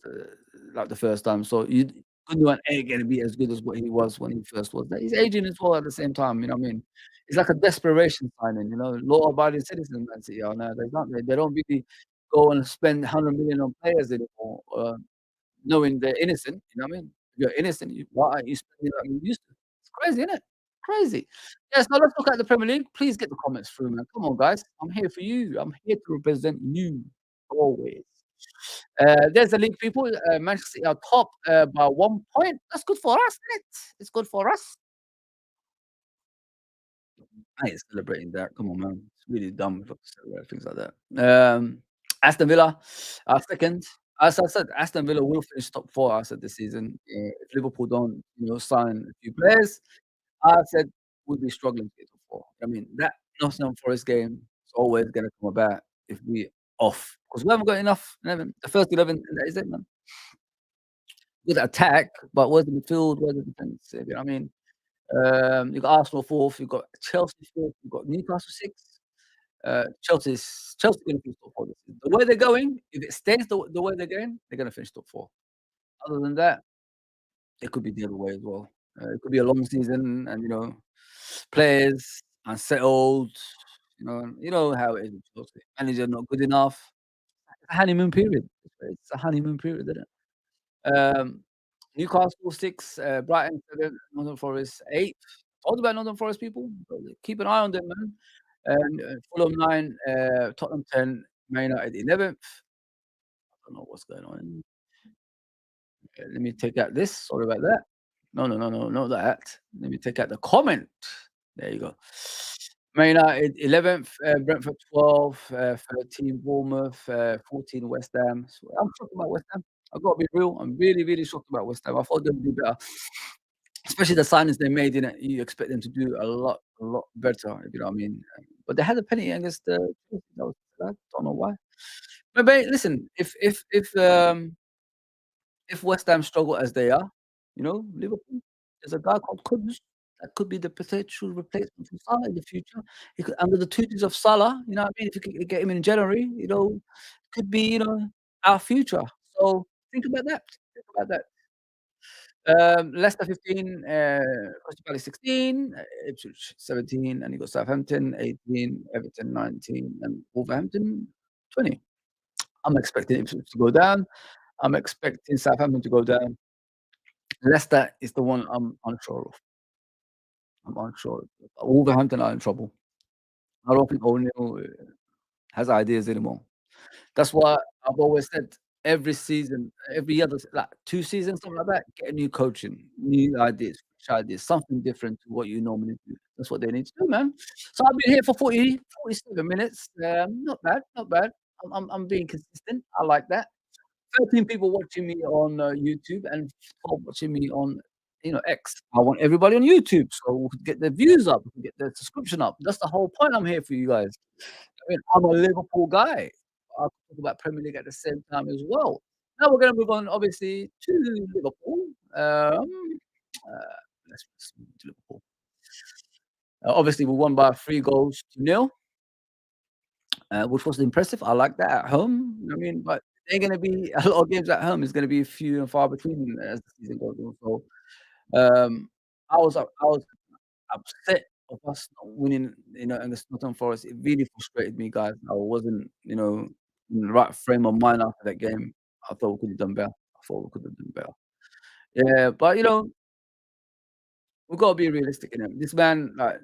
like the first time. So Gundogan ain't gonna be as good as what he was when he first was there. He's aging as well at the same time. You know what I mean? It's like a desperation signing. You know, law-abiding citizens, Man City are now. They don't really go and spend 100 million on players anymore, knowing they're innocent. You know what I mean? If you're innocent, why aren't you spending like you used to? It's crazy, isn't it? Crazy. Yes, now let's look at the Premier League. Please get the comments through, man. Come on, guys. I'm here for you. I'm here to represent you always. There's the league, people. Manchester City are top by 1 point. That's good for us, isn't it? It's good for us. I ain't celebrating that. Come on, man. It's really dumb if I celebrate things like that. Aston Villa are second. As I said, Aston Villa will finish top four. I said this season. If Liverpool don't, sign a few players, I said we'd be struggling to get top four. I mean, that Nottingham Forest game is always going to come about if we off because we haven't got enough 11. The first 11, and that is it, man. Good attack, but where's the midfield? Where's the defense? You know what I mean? You've got Arsenal fourth, you've got Chelsea fifth, you've got Newcastle sixth. Chelsea gonna finish top four this season. The way they're going, if it stays the way they're going, they're gonna finish top four. Other than that, it could be the other way as well. It could be a long season and, players unsettled, you know how it is with Chelsea. Manager not good enough. It's a honeymoon period. It's a honeymoon period, isn't it? Newcastle 6, Brighton 7, Nottingham Forest 8. Told about Nottingham Forest people. Keep an eye on them, man. And Fulham 9, Tottenham 10, Man United 11th. I don't know what's going on. Let me take out this. Sorry about that. No, no, no, no, not that. Let me take out the comment. There you go. Man United 11th, Brentford 12, 13 Bournemouth, 14 West Ham. So I'm talking about West Ham. I've got to be real. I'm really, really shocked about West Ham. I thought they'd do better, especially the signings they made. In it, you expect them to do a lot better. If you know what I mean. But they had a penalty against Chelsea. I don't know why. But listen, if West Ham struggle as they are, Liverpool, there's a guy called Kudus that could be the potential replacement for Salah in the future. He could, under the tutors of Salah, you know what I mean? If you could get him in January, could be, our future. So think about that. Think about that. Leicester 15, Crystal Palace 16, Ipswich 17, and you got Southampton 18, Everton 19, and Wolverhampton 20. I'm expecting Ipswich to go down. I'm expecting Southampton to go down. Leicester is the one I'm unsure of. I'm unsure. Wolverhampton are in trouble. I don't think O'Neill has ideas anymore. That's why I've always said every season, every other like 2 seasons, something like that, get a new coaching, new ideas, fresh ideas, something different to what you normally do. That's what they need to do, man. So I've been here for 47 minutes. Not bad, not bad. I'm being consistent. I like that. 13 people watching me on YouTube and 12 watching me on X. I want everybody on YouTube so we could get the views up, we can get the subscription up. That's the whole point. I'm here for you guys. I mean, I'm a Liverpool guy. I'll talk about Premier League at the same time as well. Now we're gonna move on, obviously, to Liverpool. Let's move to Liverpool. Obviously, we won by 3 goals to nil, which was impressive. I like that at home. I mean, but there ain't gonna be a lot of games at home. It's gonna be few and far between as the season goes on. So, I was upset of us not winning, against Nottingham Forest. It really frustrated me, guys. I wasn't, in the right frame of mind after that game. I thought we could have done better. I thought we could have done better. Yeah, but we've got to be realistic in him. This man, like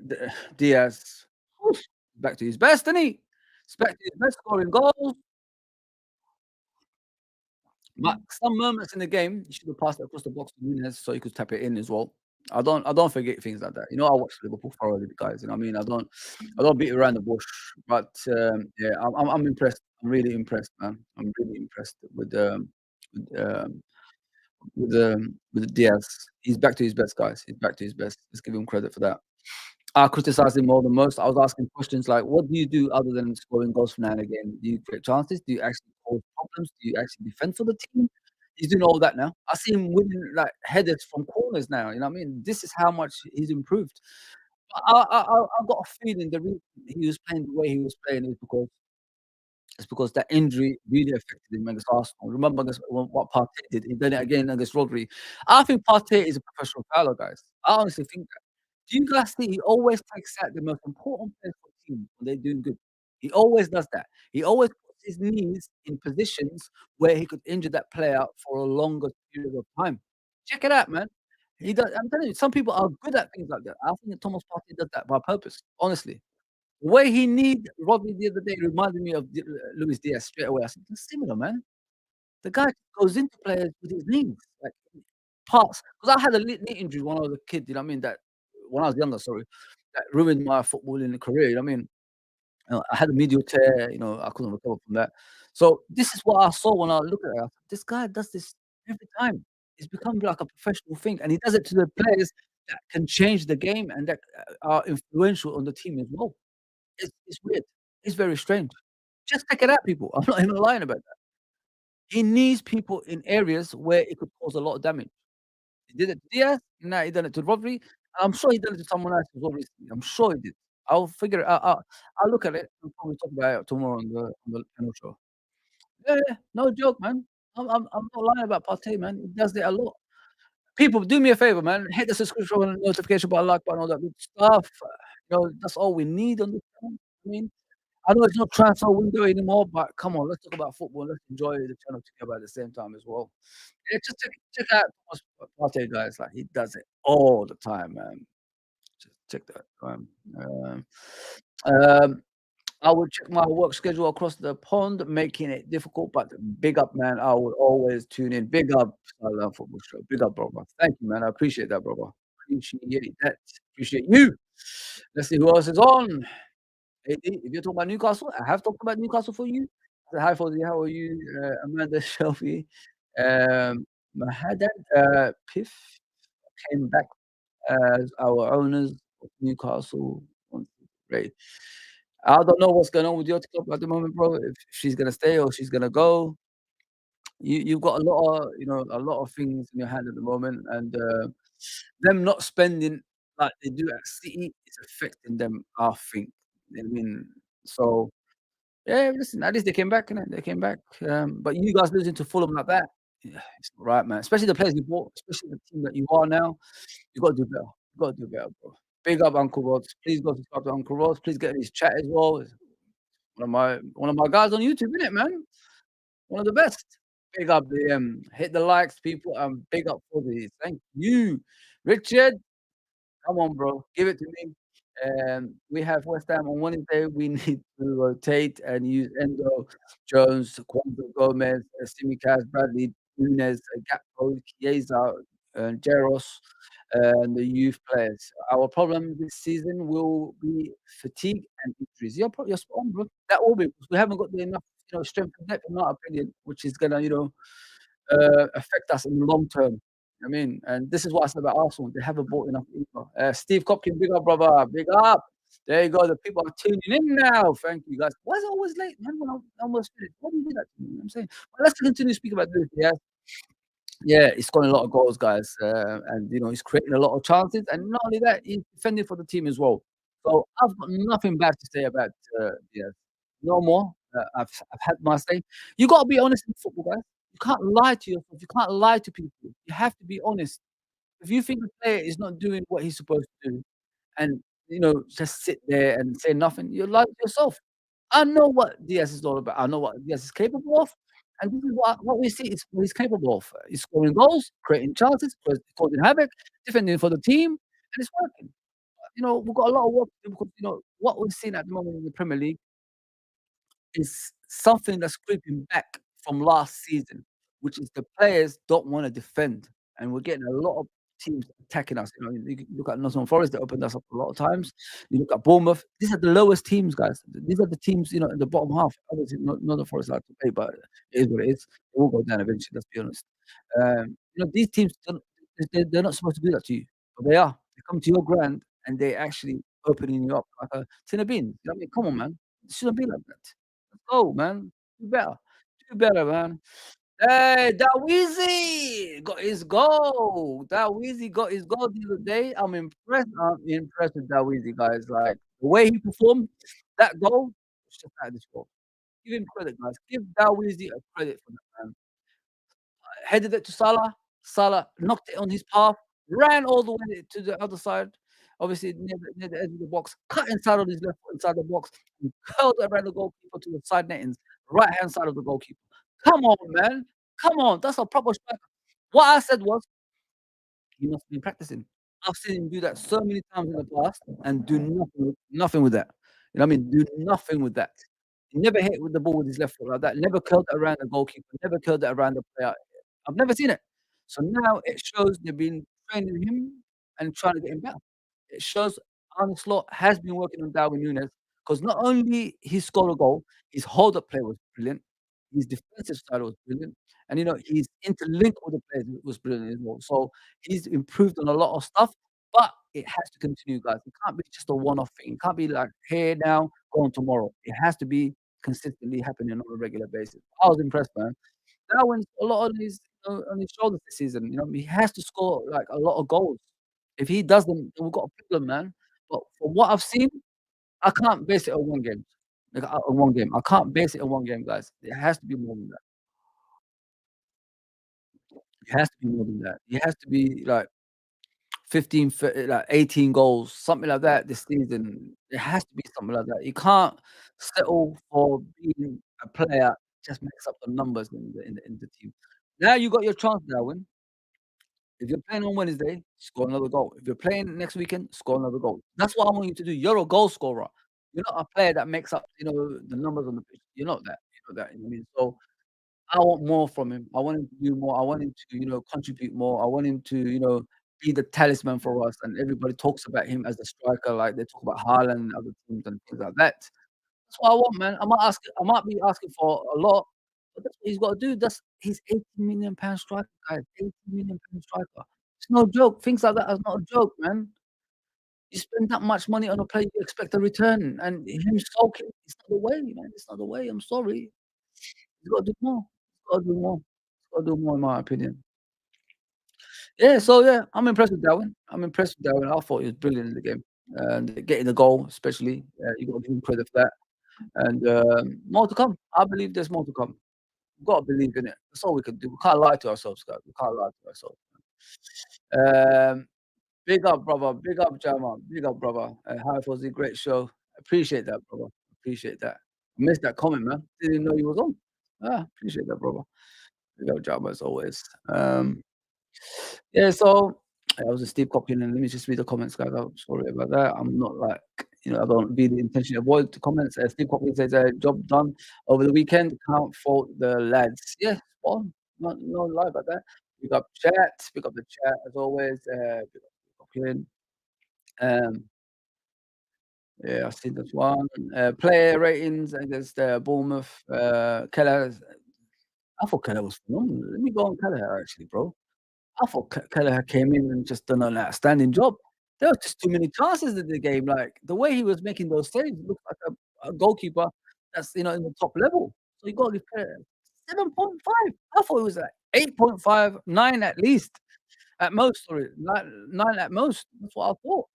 Diaz, oof, back to his best, isn't he? He's back to his best, scoring goals. But some moments in the game, he should have passed it across the box to Nunes so he could tap it in as well. I don't forget things like that. I watch Liverpool thoroughly, guys. You know what I mean? I don't beat around the bush. But yeah, I'm impressed. I'm really impressed, man. I'm really impressed with um, with Diaz. He's back to his best, guys. He's back to his best. Let's give him credit for that. I criticized him more than most. I was asking questions like, "What do you do other than scoring goals from now and again? Do you create chances? Do you actually cause problems? Do you actually defend for the team?" He's doing all that now. I see him winning, like, headers from corners now, you know what I mean? This is how much he's improved. I've got a feeling the reason he was playing the way he was playing is because that injury really affected him against Arsenal. Remember against what Partey did? He did it again against Rodri. I think Partey is a professional fouler, guys. I honestly think that. Do you guys see he always takes out the most important players for the team when they're doing good? He always does that. He always puts his knees in positions where he could injure that player for a longer period of time. Check it out, man. He does. I'm telling you, some people are good at things like that. I think that Thomas Partey does that by purpose, honestly. The way he kneed Rodri the other day reminded me of Luis Diaz straight away. I said, "It's similar, man." The guy goes into players with his knees, like, parts. 'Cause I had a knee injury when I was a kid, you know what I mean? That when I was younger, sorry, that ruined my footballing career, you know what I mean? I had a medial tear, you know, I couldn't recover from that. So this is what I saw when I look at it. I said, "This guy does this every time." It's become like a professional thing, and he does it to the players that can change the game and that, are influential on the team as well. It's weird. It's very strange. Just check it out, people. I'm not even lying about that. He needs people in areas where it could cause a lot of damage. He did it to Diaz, now he done it to Rodri. I'm sure he done it to someone else as well recently. I'm sure he did. I'll figure it out. I'll look at it and probably talk about it tomorrow on the panel show. Yeah, yeah, no joke, man. I'm not lying about Partey, man. He does it a lot. People, do me a favor, man. Hit the subscription and notification button, like button, all that good stuff. You know, that's all we need on this channel. I mean, I know it's not transfer window anymore, but come on, let's talk about football. Let's enjoy the channel together at the same time as well. Yeah, just check out Thomas Partey, guys. Like he does it all the time, man. Just check that. Um, I would check my work schedule across the pond, making it difficult, but big up, man. I will always tune in. Big up, I love football show. Big up, brother. Thank you, man. I appreciate that, brother. Appreciate that. Appreciate you. Let's see who else is on. AD, if you're talking about Newcastle, I have talked about Newcastle for you. Hi, Fozzie, how are you? Amanda Shelby, Mahadan, Piff came back as our owners of Newcastle. Great. I don't know what's going on with your club at the moment, bro. If she's gonna stay or she's gonna go. You've got a lot of, you know, a lot of things in your hand at the moment, and them not spending like they do at City is affecting them, I think. I mean, so yeah, listen, at least they came back, innit? They came back. But you guys losing to Fulham like that, yeah, it's not right, man. Especially the players you bought, especially the team that you are now. You gotta do better. You gotta do better, bro. Big up Uncle Rods. Please go subscribe to Uncle Rods. Please get in his chat as well. He's one of my guys on YouTube, innit, man? One of the best. Big up the hit the likes, people, and big up for these. Thank you. Richard, come on, bro. Give it to me. We have West Ham on Wednesday. We need to rotate and use Endo, Jones, Kwanzaa Gomez, Simicaz, Bradley, Nunes, Gakpo, Chiesa, and Jaros, and the youth players. Our problem this season will be fatigue and injuries. You're spot on, bro. That will be because we haven't got the enough, you know, strength and depth, in my opinion, which is gonna, you know, affect us in the long term. I mean, and this is what I said about Arsenal. They haven't bought enough either. Steve Copkin, big up, brother. Big up. There you go. The people are tuning in now. Thank you, guys. Why is it always late, man? When I'm almost finished. Why do you do that to me? You know what I'm saying? But let's continue to speak about this. Yeah. Yeah, he's scoring a lot of goals, guys. And, you know, he's creating a lot of chances. And not only that, he's defending for the team as well. So I've got nothing bad to say about Diaz. No more. I've had my say. You got to be honest in football, guys. You can't lie to yourself. You can't lie to people. You have to be honest. If you think a player is not doing what he's supposed to do, and you know, just sit there and say nothing, you're lying to yourself. I know what Diaz is all about. I know what Diaz is capable of, and this is what we see is what he's capable of. He's scoring goals, creating chances, causing havoc, defending for the team, and it's working. You know, we've got a lot of work to do because you know what we've seen at the moment in the Premier League is something that's creeping back from last season, which is the players don't wanna defend, and we're getting a lot of teams attacking us. You know, you look at Nottingham Forest, they opened us up a lot of times. You look at Bournemouth, these are the lowest teams, guys. These are the teams, you know, in the bottom half. Obviously, Nottingham Forest like to play, but it is what it is. They will go down eventually, let's be honest. You know, these teams don't they're not supposed to do that to you, but they are. They come to your ground, and they actually opening you up like a tin of beans. You know what I mean? Come on, man. It shouldn't be like that. Let's go, man. Do better. Do better, man. Hey, Dawizi got his goal. Dawizi got his goal the other day. I'm impressed with Dawizi, guys. Like the way he performed, that goal was just out of this world. Give him credit, guys. Give Dawizi a credit for that, man. Headed it to Salah. Salah knocked it on his path, ran all the way to the other side, obviously near the edge of the box, cut inside on his left foot inside the box, and curled around the goalkeeper to the side nettings, right hand side of the goalkeeper. Come on, man. Come on. That's a proper striker. What I said was, he must be practicing. I've seen him do that so many times in the past and do nothing with that. You know what I mean? Do nothing with that. He never hit with the ball with his left foot like that, never curled it around the goalkeeper, never curled it around the player. I've never seen it. So now it shows they've been training him and trying to get him better. It shows Arne Slot has been working on Darwin Núñez because not only he scored a goal, his hold-up play was brilliant, his defensive style was brilliant, and, you know, his interlink with the players was brilliant as well. So he's improved on a lot of stuff, but it has to continue, guys. It can't be just a one-off thing. It can't be like here now, gone tomorrow. It has to be consistently happening on a regular basis. I was impressed, man. Darwin's a lot on his shoulders this season. You know, he has to score like a lot of goals. If he doesn't, then we've got a problem, man. But from what I've seen, I can't base it on one game. Like, on one game. I can't base it on one game, guys. It has to be more than that. It has to be more than that. It has to be like 15, like 18 goals, something like that this season. It has to be something like that. You can't settle for being a player just makes up the numbers in the team. Now you got your chance, Darwin. If you're playing on Wednesday, score another goal. If you're playing next weekend, score another goal. That's what I want you to do. You're a goal scorer. You're not a player that makes up, you know, the numbers on the pitch. You're not that. You're not that. You know what I mean? So I want more from him. I want him to do more. I want him to, you know, contribute more. I want him to, you know, be the talisman for us. And everybody talks about him as the striker, like they talk about Haaland and other teams and things like that. That's what I want, man. I might be asking for a lot, but that's what he's got to do. That's he's £80 million striker, guys. £80 million striker. It's no joke. Things like that is not a joke, man. You spend that much money on a player, you expect a return, and him sulking, it's not the way, man. It's not the way. I'm sorry. He's got to do more. He's got to do more. He's got to do more, in my opinion. Yeah, so yeah, I'm impressed with Darwin. I'm impressed with Darwin. I thought he was brilliant in the game, and getting the goal, especially. You got to give him credit for that. And more to come. I believe there's more to come. We've got to believe in it. That's all we can do. We can't lie to ourselves, guys. We can't lie to ourselves. Um, big up, brother. Big up, Jama. Big up, brother. Hi, Fuzzy. Great show. Appreciate that, brother. Appreciate that. I missed that comment, man. Didn't know you was on. Appreciate that, brother. Big up, Jama, as always. Yeah, so I was a Steve copying, and let me just read the comments, guys. I'm sorry about that. I'm not like, you know, I don't be the intention to avoid the comments. Steve copying says, "Job done over the weekend. Can't fault the lads." Yeah, spot on. No lie about that. Pick up chat. Pick up the chat as always. Pick up copying. Um, yeah, I see this one. Player ratings against Bournemouth. Keller. I thought Keller was phenomenal. Let me go on Keller actually, bro. I thought Kelleher came in and just done an outstanding job. There was just too many chances in the game. Like the way he was making those saves looked like a goalkeeper that's, you know, in the top level. So you got to give Kelleher 7.5. I thought it was like 8.5, 9 at least, at most. Sorry, 9 at most. That's what I thought.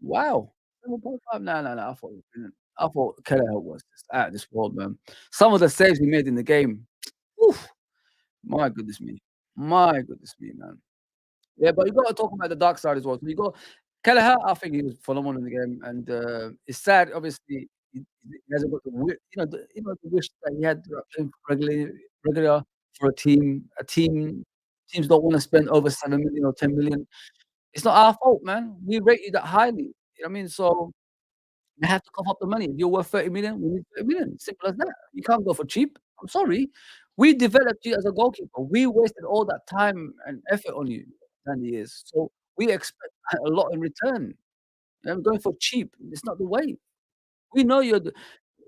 Wow, 7.5. No. I thought it was brilliant. I thought Kelleher was just out of this world, man. Some of the saves he made in the game. Oof, my goodness me. My goodness me, man. Yeah, but you gotta talk about the dark side as well. So you got Kelleher, I think he was phenomenal in the game, and it's sad, obviously, he hasn't got the the wish that he had playing regular for a team. Teams don't wanna spend over 7 million or 10 million. It's not our fault, man. We rate you that highly. You know what I mean? So you have to cough up the money. If you're worth 30 million, we need 30 million. Simple as that. You can't go for cheap. I'm sorry. We developed you as a goalkeeper. We wasted all that time and effort on you down the years. So we expect a lot in return. And going for cheap, it's not the way. We know you're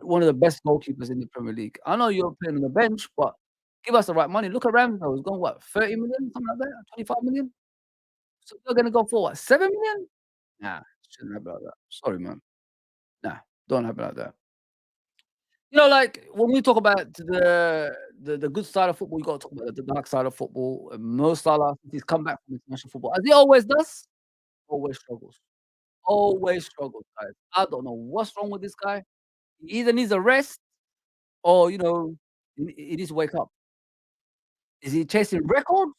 one of the best goalkeepers in the Premier League. I know you're playing on the bench, but give us the right money. Look at Ramsdale. He's gone what, 30 million, something like that, 25 million. So you're gonna go for what, 7 million? Nah, shouldn't happen like that. Sorry, man. Nah, don't happen like that. Like when we talk about the good side of football, you got to talk about the dark side of football. And Mo Salah, since he's come back from international football, as he always does, always struggles. Always struggles, guys. I don't know what's wrong with this guy. He either needs a rest or he needs to wake up. Is he chasing records?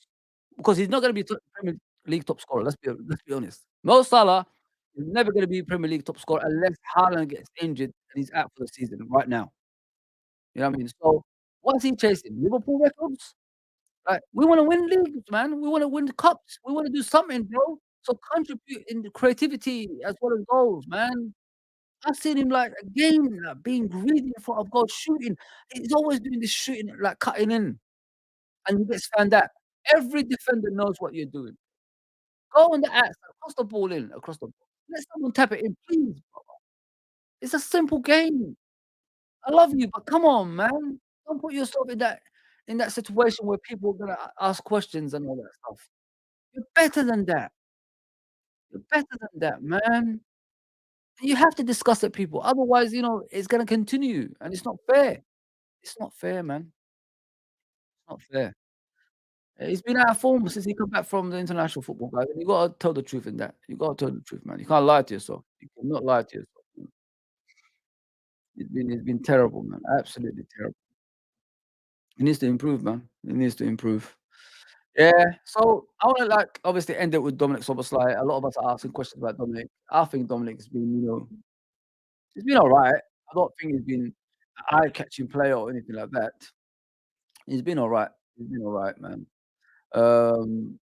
Because he's not gonna be Premier League top scorer. Let's be honest. Mo Salah is never gonna be Premier League top scorer unless Haaland gets injured and he's out for the season right now. You know what I mean? So what's he chasing? Liverpool records? Like, we wanna win leagues, man. We wanna win the cups. We wanna do something, bro. So contribute in the creativity as well as goals, man. I've seen him like again, like being greedy in front of goal, shooting. He's always doing this shooting, like cutting in, and he gets found out. Every defender knows what you're doing. Go on the outside, cross the ball in, across the ball. Let someone tap it in, please. It's a simple game. I love you, but come on, man. Don't put yourself in that situation where people are gonna ask questions and all that stuff. You're better than that. You're better than that, man. You have to discuss it, people. Otherwise, it's gonna continue, and it's not fair. It's not fair, man. It's not fair. He's been out of form since he come back from the international football, guys, and you gotta tell the truth in that. You gotta tell the truth, man. You can't lie to yourself. You cannot lie to yourself. It's been terrible, man. Absolutely terrible. He needs to improve, man. He needs to improve. Yeah. So I wanna obviously end it with Dominic Szoboszlai. A lot of us are asking questions about Dominic. I think Dominic's been, he's been alright. I don't think he's been an eye-catching player or anything like that. He's been alright. He's been alright, man. Um,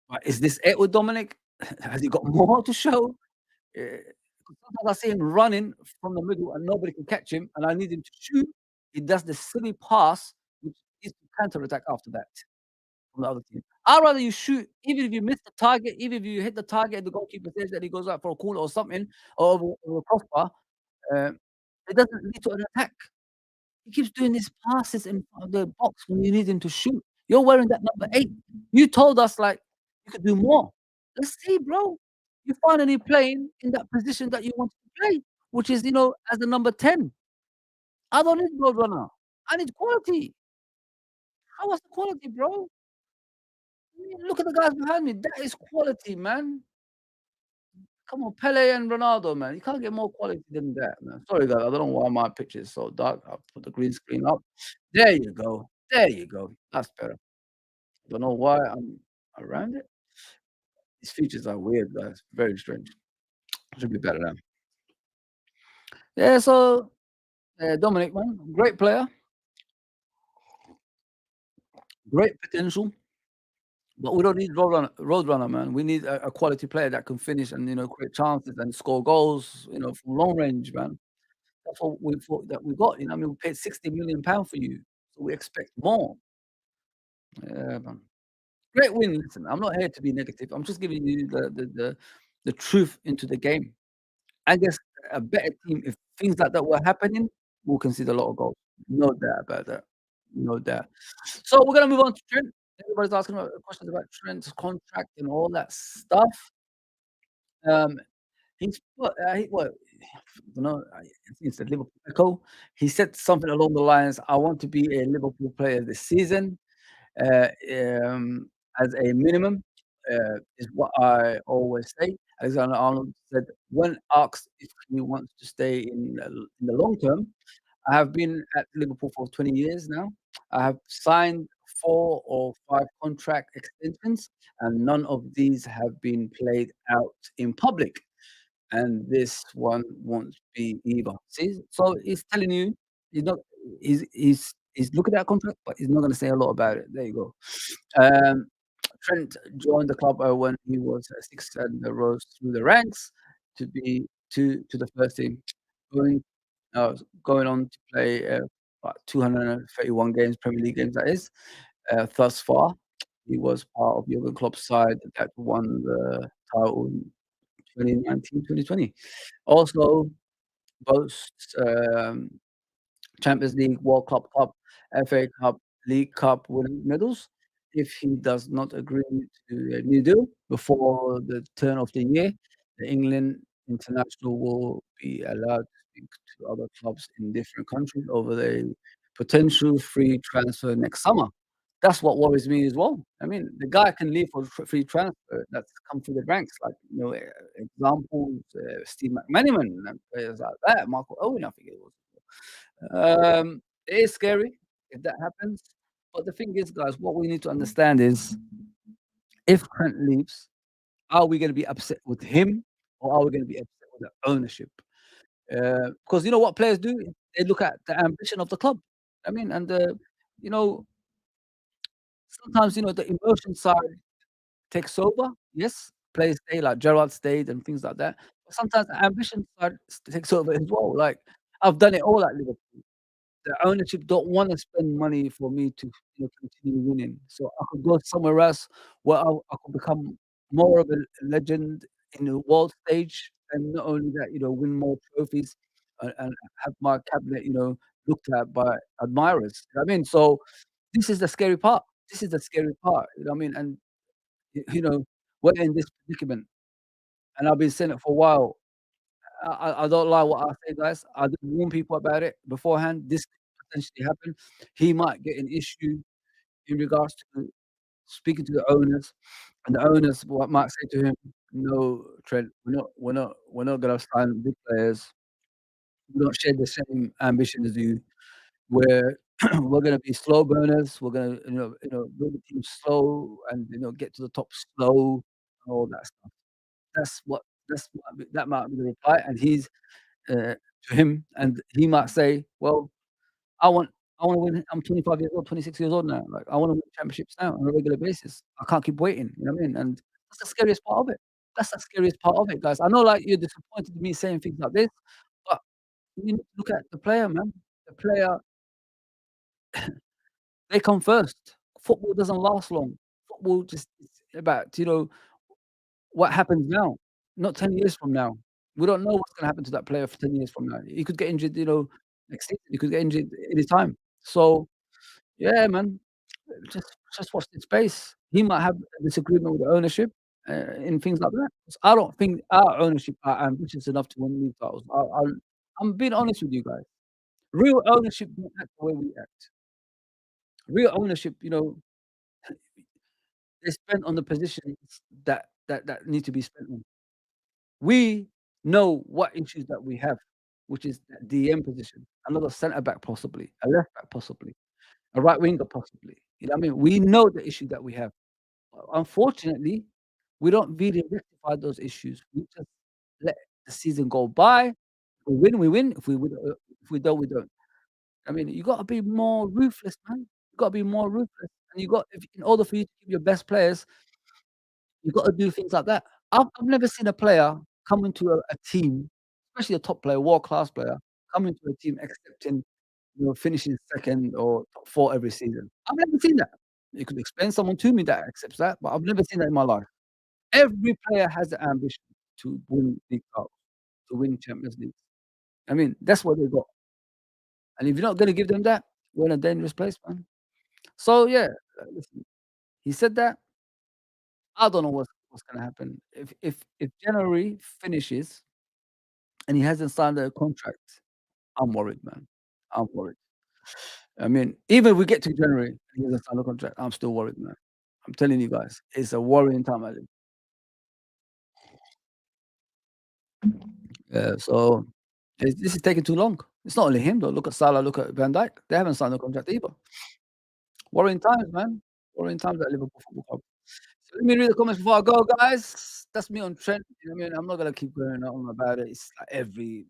but is this it with Dominic? Has he got more to show? Eh, 'Cause sometimes I see him running from the middle and nobody can catch him, and I need him to shoot. He does this silly pass, which is to counter-attack after that from the other team. I'd rather you shoot, even if you miss the target, even if you hit the target and the goalkeeper says that he goes out for a corner or something, or over a crossbar, um, it doesn't lead to an attack. He keeps doing these passes in front of the box when you need him to shoot. You're wearing that number 8. You told us, you could do more. Let's see, bro. You're finally playing in that position that you wanted to play, which is, as the number 10. I don't need road runner. I need quality. How was the quality, bro? I mean, look at the guys behind me. That is quality, man. Come on, Pele and Ronaldo, man. You can't get more quality than that, man. Sorry, guys. I don't know why my picture is so dark. I'll put the green screen up. There you go. There you go. That's better. Don't know why I'm around it. These features are weird, guys. Very strange. Should be better now. Yeah, so, Dominic, man, great player, great potential, but we don't need road runner, man. We need a quality player that can finish and, create chances and score goals, from long range, man. That's what we thought that we got, I mean, we paid £60 million for you, so we expect more. Yeah, man. Great win. Listen, I'm not here to be negative. I'm just giving you the truth into the game. I guess a better team, if things like that were happening, we'll concede a lot of goals. No doubt about that. No doubt. So we're gonna move on to Trent. Everybody's asking about questions about Trent's contract and all that stuff. Um, he's put, he well, I don't know, I think it's the Liverpool Echo. He said something along the lines, "I want to be a Liverpool player this season." uh, um, as a minimum, is what I always say. Alexander-Arnold said when asked if he wants to stay in the long term, "I have been at Liverpool for 20 years now. I have signed 4 or 5 contract extensions, and none of these have been played out in public, and this one won't be either." See? So he's telling you he's not he's looking at a contract, but he's not gonna say a lot about it. There you go. Um, Trent joined the club, when he was, 6 and rose through the ranks to be to the first team, going going on to play, about 231 games, Premier League games that is, thus far. He was part of Jurgen Klopp's side that won the title in 2019, 2020. Also boasts, Champions League, World Cup, FA Cup, League Cup winning medals. If he does not agree to a new deal before the turn of the year, the England international will be allowed to speak to other clubs in different countries over the potential free transfer next summer. That's what worries me as well. I mean, the guy can leave for free transfer. That's come through the ranks, like examples, Steve McManaman and players like that. Michael Owen, I think it was. It is scary if that happens. But the thing is, guys, what we need to understand is if Trent leaves, are we gonna be upset with him or are we gonna be upset with the ownership? Because you know what players do? They look at the ambition of the club. I mean, and you know, sometimes the emotion side takes over. Yes, players stay like Gerrard stayed and things like that. But sometimes the ambition side takes over as well. Like I've done it all at Liverpool. The ownership don't wanna spend money for me to, continue winning. So I could go somewhere else where I could become more of a legend in the world stage, and not only that, win more trophies and have my cabinet, looked at by admirers. You know what I mean? So this is the scary part. This is the scary part, you know what I mean? And, you know, we're in this predicament, and I've been saying it for a while. I don't like what I say, guys. I did warn people about it beforehand. This could potentially happen. He might get an issue in regards to speaking to the owners, and the owners might say to him, "No, Trent, we're not gonna sign big players. We don't share the same ambition as you. We're we're gonna be slow burners. We're gonna, build the team slow and, get to the top slow," and all that stuff. That might be the reply, and he's to him, and he might say, "Well, I want I wanna win. I'm 25 years old, 26 years old now. Like, I wanna win championships now on a regular basis. I can't keep waiting." You know what I mean? And that's the scariest part of it. That's the scariest part of it, guys. I know, like, you're disappointed in me saying things like this, but you need to look at the player, man. The player, they come first. Football doesn't last long. Football just is about, what happens now, not 10 years from now. We don't know what's gonna happen to that player for 10 years from now. He could get injured, next season. He could get injured any time. So, yeah, man, just watch this space. He might have a disagreement with the ownership, in things like that. 'Cause I don't think our ownership are ambitious enough to win league titles. I'm being honest with you guys. Real ownership don't act the way we act. Real ownership, they spend on the positions that need to be spent on. We know what issues that we have, which is that DM position, another centre back possibly, a left back possibly, a right winger possibly. You know what I mean? We know the issue that we have. Unfortunately, we don't really rectify those issues. We just let the season go by. If we win, we win. If we don't, we don't. I mean, you gotta be more ruthless, man. You gotta be more ruthless, and in order for you to keep your best players, you gotta do things like that. I've never seen a player come into a team, especially a top player, world class player, come into a team accepting, finishing second or top 4 every season. I've never seen that. You could explain someone to me that accepts that, but I've never seen that in my life. Every player has the ambition to win league titles, to win Champions League. I mean, that's what they got. And if you're not gonna give them that, we're in a dangerous place, man. So yeah, listen, he said that. I don't know what's gonna happen. If January finishes and he hasn't signed a contract, I'm worried, man. I'm worried. I mean, even if we get to January and he hasn't signed a contract, I'm still worried, man. I'm telling you guys, it's a worrying time I live. Yeah, so this is taking too long. It's not only him though. Look at Salah, look at Van Dijk. They haven't signed a contract either. Worrying times, man. Worrying times at Liverpool Football Club. So let me read the comments before I go, guys. That's me on Trent. You know what I mean? I'm not gonna keep going on about it. It's like every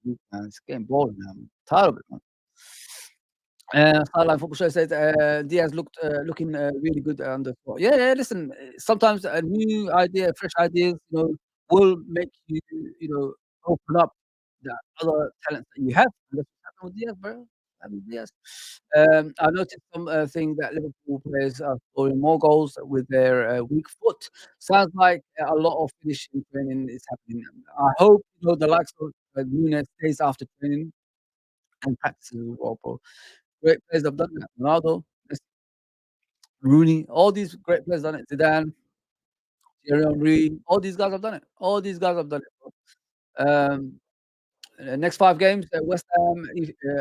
week, man. It's getting boring now. I'm tired of it, man. Sideline Football Show says, Diaz looking really good on the spot. Yeah, yeah, listen, sometimes a new idea, fresh ideas, will make you, open up the other talents that you have. And that's what happened with Diaz, bro. Happened with Diaz. I noticed some thing that Liverpool players are scoring more goals with their weak foot. Sounds like a lot of finishing training is happening. I hope, the likes of Nunes stays after training and practices as well, bro. Great players have done that. Ronaldo, Messi, Rooney, all these great players done it. Zidane, Thierry Henry, all these guys have done it. All these guys have done it, bro. Um, Next 5 games, West Ham,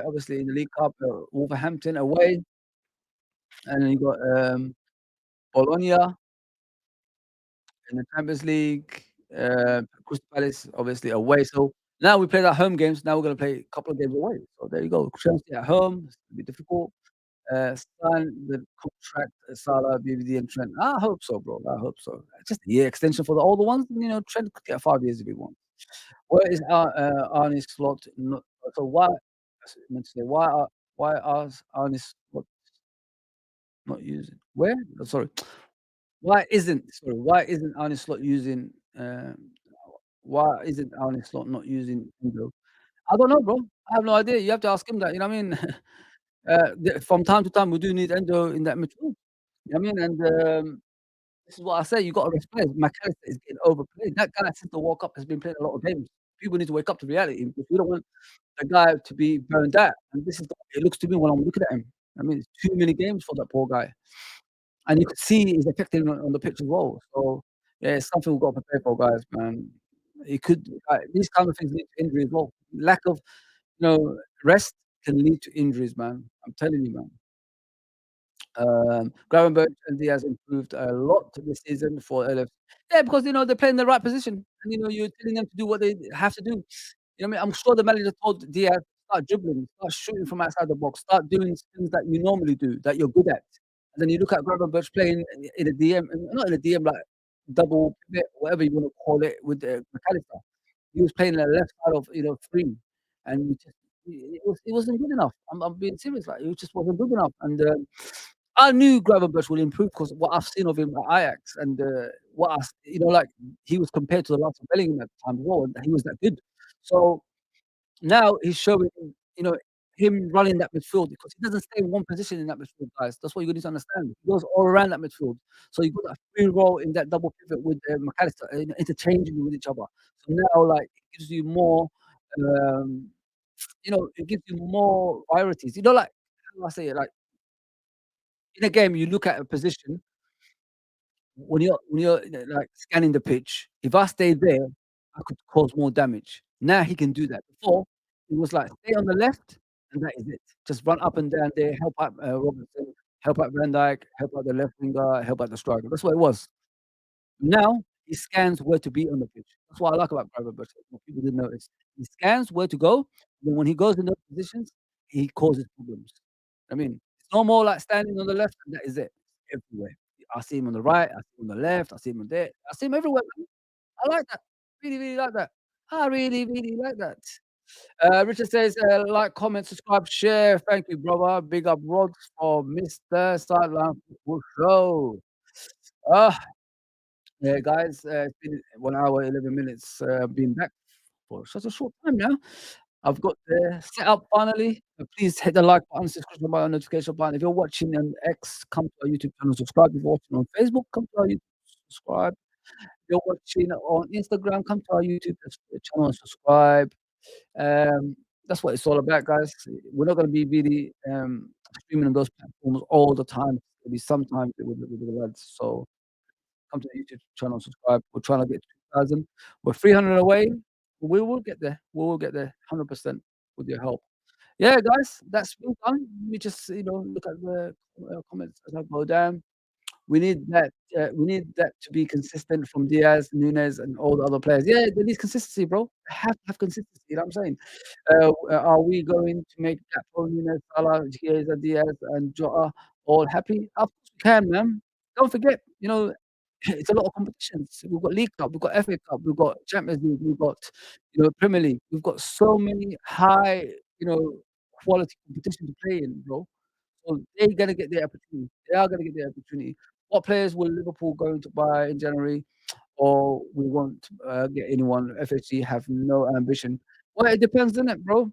obviously in the League Cup, Wolverhampton away, and then you got, Bologna in the Champions League, Crystal Palace obviously away. So now we played our home games, now we're gonna play a couple of games away. So there you go. Chelsea at home, it's gonna be difficult. Sign the contract, Salah, BVD, and Trent. I hope so, bro. I hope so. Just a year extension for the older ones. You know, Trent could get 5 years if he wants. Where is Arne Slot not so why I meant to say, why are Arne Slot not using where? Oh, sorry. Why isn't Arne Slot using, why isn't Arne Slot not using Endo? I don't know, bro. I have no idea. You have to ask him that, you know what I mean? From time to time, we do need Endo in that midfield. You know what I mean? And, this is what I say, you gotta respect McAllister is getting overplayed. That guy since the World Cup has been playing a lot of games. People need to wake up to reality because we don't want the guy to be burned out, and this is the way it looks to me when I'm looking at him. I mean, it's too many games for that poor guy, and you could see it's affecting him on the pitch as well. So, yeah, it's something we've got to prepare for, guys, man. It could these kind of things lead to injury as well. Lack of, rest can lead to injuries, man. I'm telling you, man. Gravenberch and Diaz improved a lot this season for LFC. Yeah, because, they're playing the right position, and, you're telling them to do what they have to do. You know what I mean? I'm sure the manager told Diaz, "Start dribbling, start shooting from outside the box, start doing things that you normally do, that you're good at." And then you look at Gravenberch playing in a DM, not in a DM, like double pivot, whatever you wanna call it, with, McAllister. He was playing the left side of, 3, and it wasn't good enough. I'm being serious, like, it just wasn't good enough, and, I knew Gravenberch will improve because what I've seen of him at Ajax and, what I s like, he was compared to the likes of Bellingham at the time as well, and he was that good. So now he's showing, you know, him running that midfield because he doesn't stay in one position in that midfield, guys. That's what you need to understand. He goes all around that midfield. So you've got that free role in that double pivot with, McAllister, interchanging with each other. So now, like, it gives you more, um, it gives you more varieties. Like, how do I say it? Like, in a game, you look at a position when you're, like, scanning the pitch. If I stayed there, I could cause more damage. Now he can do that. Before, it was like, stay on the left, and that is it. Just run up and down there, help out, Robertson, help out Van Dijk, help out the left winger, help out the striker. That's what it was. Now, he scans where to be on the pitch. That's what I like about Gravenberch, what people didn't notice. He scans where to go, then when he goes in those positions, he causes problems. I mean, it's no more like standing on the left and that is it. Everywhere. I see him on the right, I see him on the left, I see him on there. I see him everywhere, man. I like that. Really, really like that. I really, really like that. Richard says, "Like, comment, subscribe, share. Thank you, brother. Big up Rods for Mr. Sideline Football Show." Ah, yeah, guys, it's been 1 hour, 11 minutes, been back for such a short time now. I've got the setup finally. Please hit the like button, subscribe button, notification button. If you're watching on X, come to our YouTube channel, subscribe. If you're watching on Facebook, come to our YouTube, subscribe. If you're watching on Instagram, come to our YouTube channel and subscribe. Um, that's what it's all about, guys. We're not gonna be really, streaming on those platforms all the time. It'll be sometimes with the lads. So come to the YouTube channel, subscribe. We're trying to get 2,000. We're 300 away. We will get there. We will get there 100% with your help. Yeah, guys, that's been done. Let me just, look at the comments as I go down. We need that to be consistent from Diaz, Nunez, and all the other players. Yeah, they need consistency, bro. They have to have consistency, you know what I'm saying? Are we going to make Gakpo, Nunez, Salah, Chiesa, Diaz, and Jota all happy? Of course we can, man. Don't forget, it's a lot of competitions. We've got League Cup, we've got FA Cup, we've got Champions League, we've got, Premier League. We've got so many high, quality competition to play in, bro. So they're gonna get their opportunity. They are gonna get their opportunity. What players will Liverpool going to buy in January, or we won't get anyone? FHC have no ambition. Well, it depends, doesn't it, bro?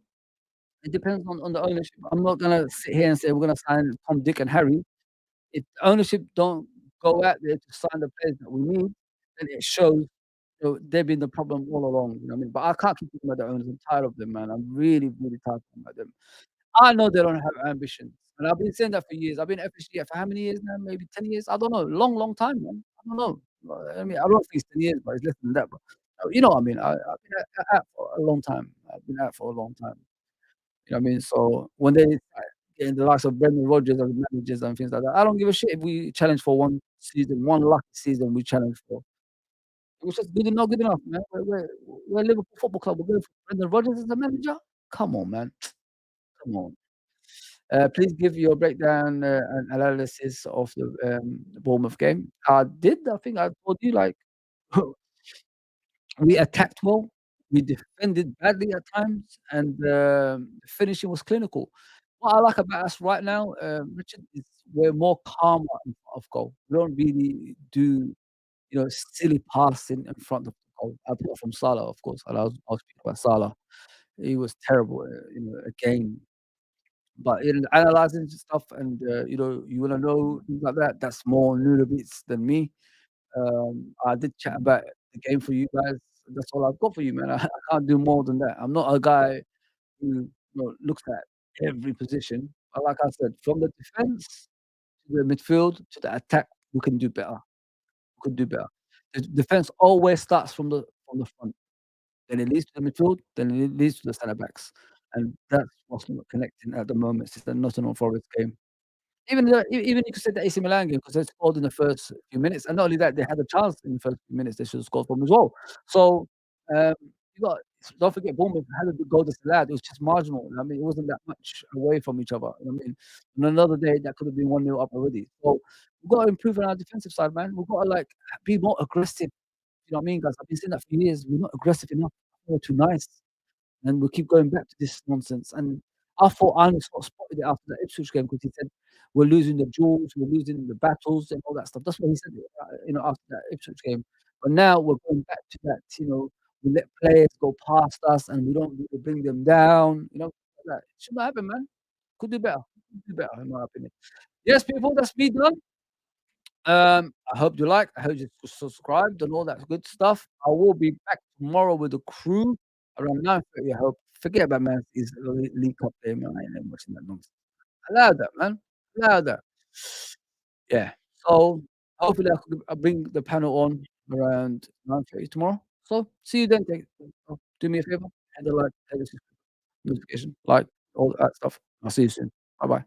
It depends on the ownership. I'm not gonna sit here and say we're gonna sign Tom, Dick, and Harry. If ownership don't go out there to sign the players that we need, then it shows, they've been the problem all along. You know what I mean? But I can't keep talking about the owners. I'm tired of them, man. I'm really, really tired of talking about them. I know they don't have ambitions, and I've been saying that for years. I've been at FSG for how many years now? Maybe 10 years? I don't know. Long, long time, man. I don't know. I mean, I don't think it's 10 years, but it's less than that, bro. You know what I mean? I've been out for a long time. I've been out for a long time. You know what I mean? So when they start getting the likes of Brendan Rodgers as managers and things like that, I don't give a shit if we challenge for one season, one lucky season we challenge for. It was just not good enough, man. We're Liverpool Football Club. We're going for Brendan Rodgers as the manager? Come on, man. Come on. Please give your breakdown and analysis of the Bournemouth game. I did. I think I told you, like, we attacked well, we defended badly at times, and the finishing was clinical. What I like about us right now, Richard, is we're more calmer in front of goal. We don't really do, silly passing in front of the goal, apart from Salah, of course. I'll speak about Salah. He was terrible, again. But in analyzing stuff and, you wanna know things like that, that's more Nunavut's than me. I did chat about the game for you guys. That's all I've got for you, man. I can't do more than that. I'm not a guy who, looks at every position. But like I said, from the defense to the midfield to the attack, we can do better. We could do better. The defense always starts from the front. Then it leads to the midfield, then it leads to the centre backs, and that's what's not connecting at the moment since the Nottingham Forest game. Even you could say the AC Milan game, 'cause they scored in the first few minutes, and not only that, they had a chance in the first few minutes they should have scored from as well. So, um, you got don't forget Bournemouth had a good goal disallowed. It was just marginal. I mean, it wasn't that much away from each other. You know what I mean? On another day, that could have been 1-0 up already. So we've got to improve on our defensive side, man. We've got to, like, be more aggressive. You know what I mean, guys? I've been saying that for years. We're not aggressive enough. We're too nice. And we keep going back to this nonsense. And I thought Arne Slot spotted it after the Ipswich game because he said, "We're losing the duels, we're losing the battles," and all that stuff. That's what he said, after that Ipswich game. But now we're going back to that, we let players go past us and we don't really bring them down, like that. It should not happen, man. Could do better. Could do better, in my opinion. Yes, people, that's me done. I hope you like. I hope you subscribed and all that good stuff. I will be back tomorrow with the crew around 9:30. I hope. Forget about Man City's League Cup game. I ain't watching that nonsense. Allow that, man. Allow that. Yeah. So hopefully I'll bring the panel on around 9:30 tomorrow. So see you then. Do me a favor, hit the like, hit the notification, like all that stuff. I'll see you soon. Bye bye.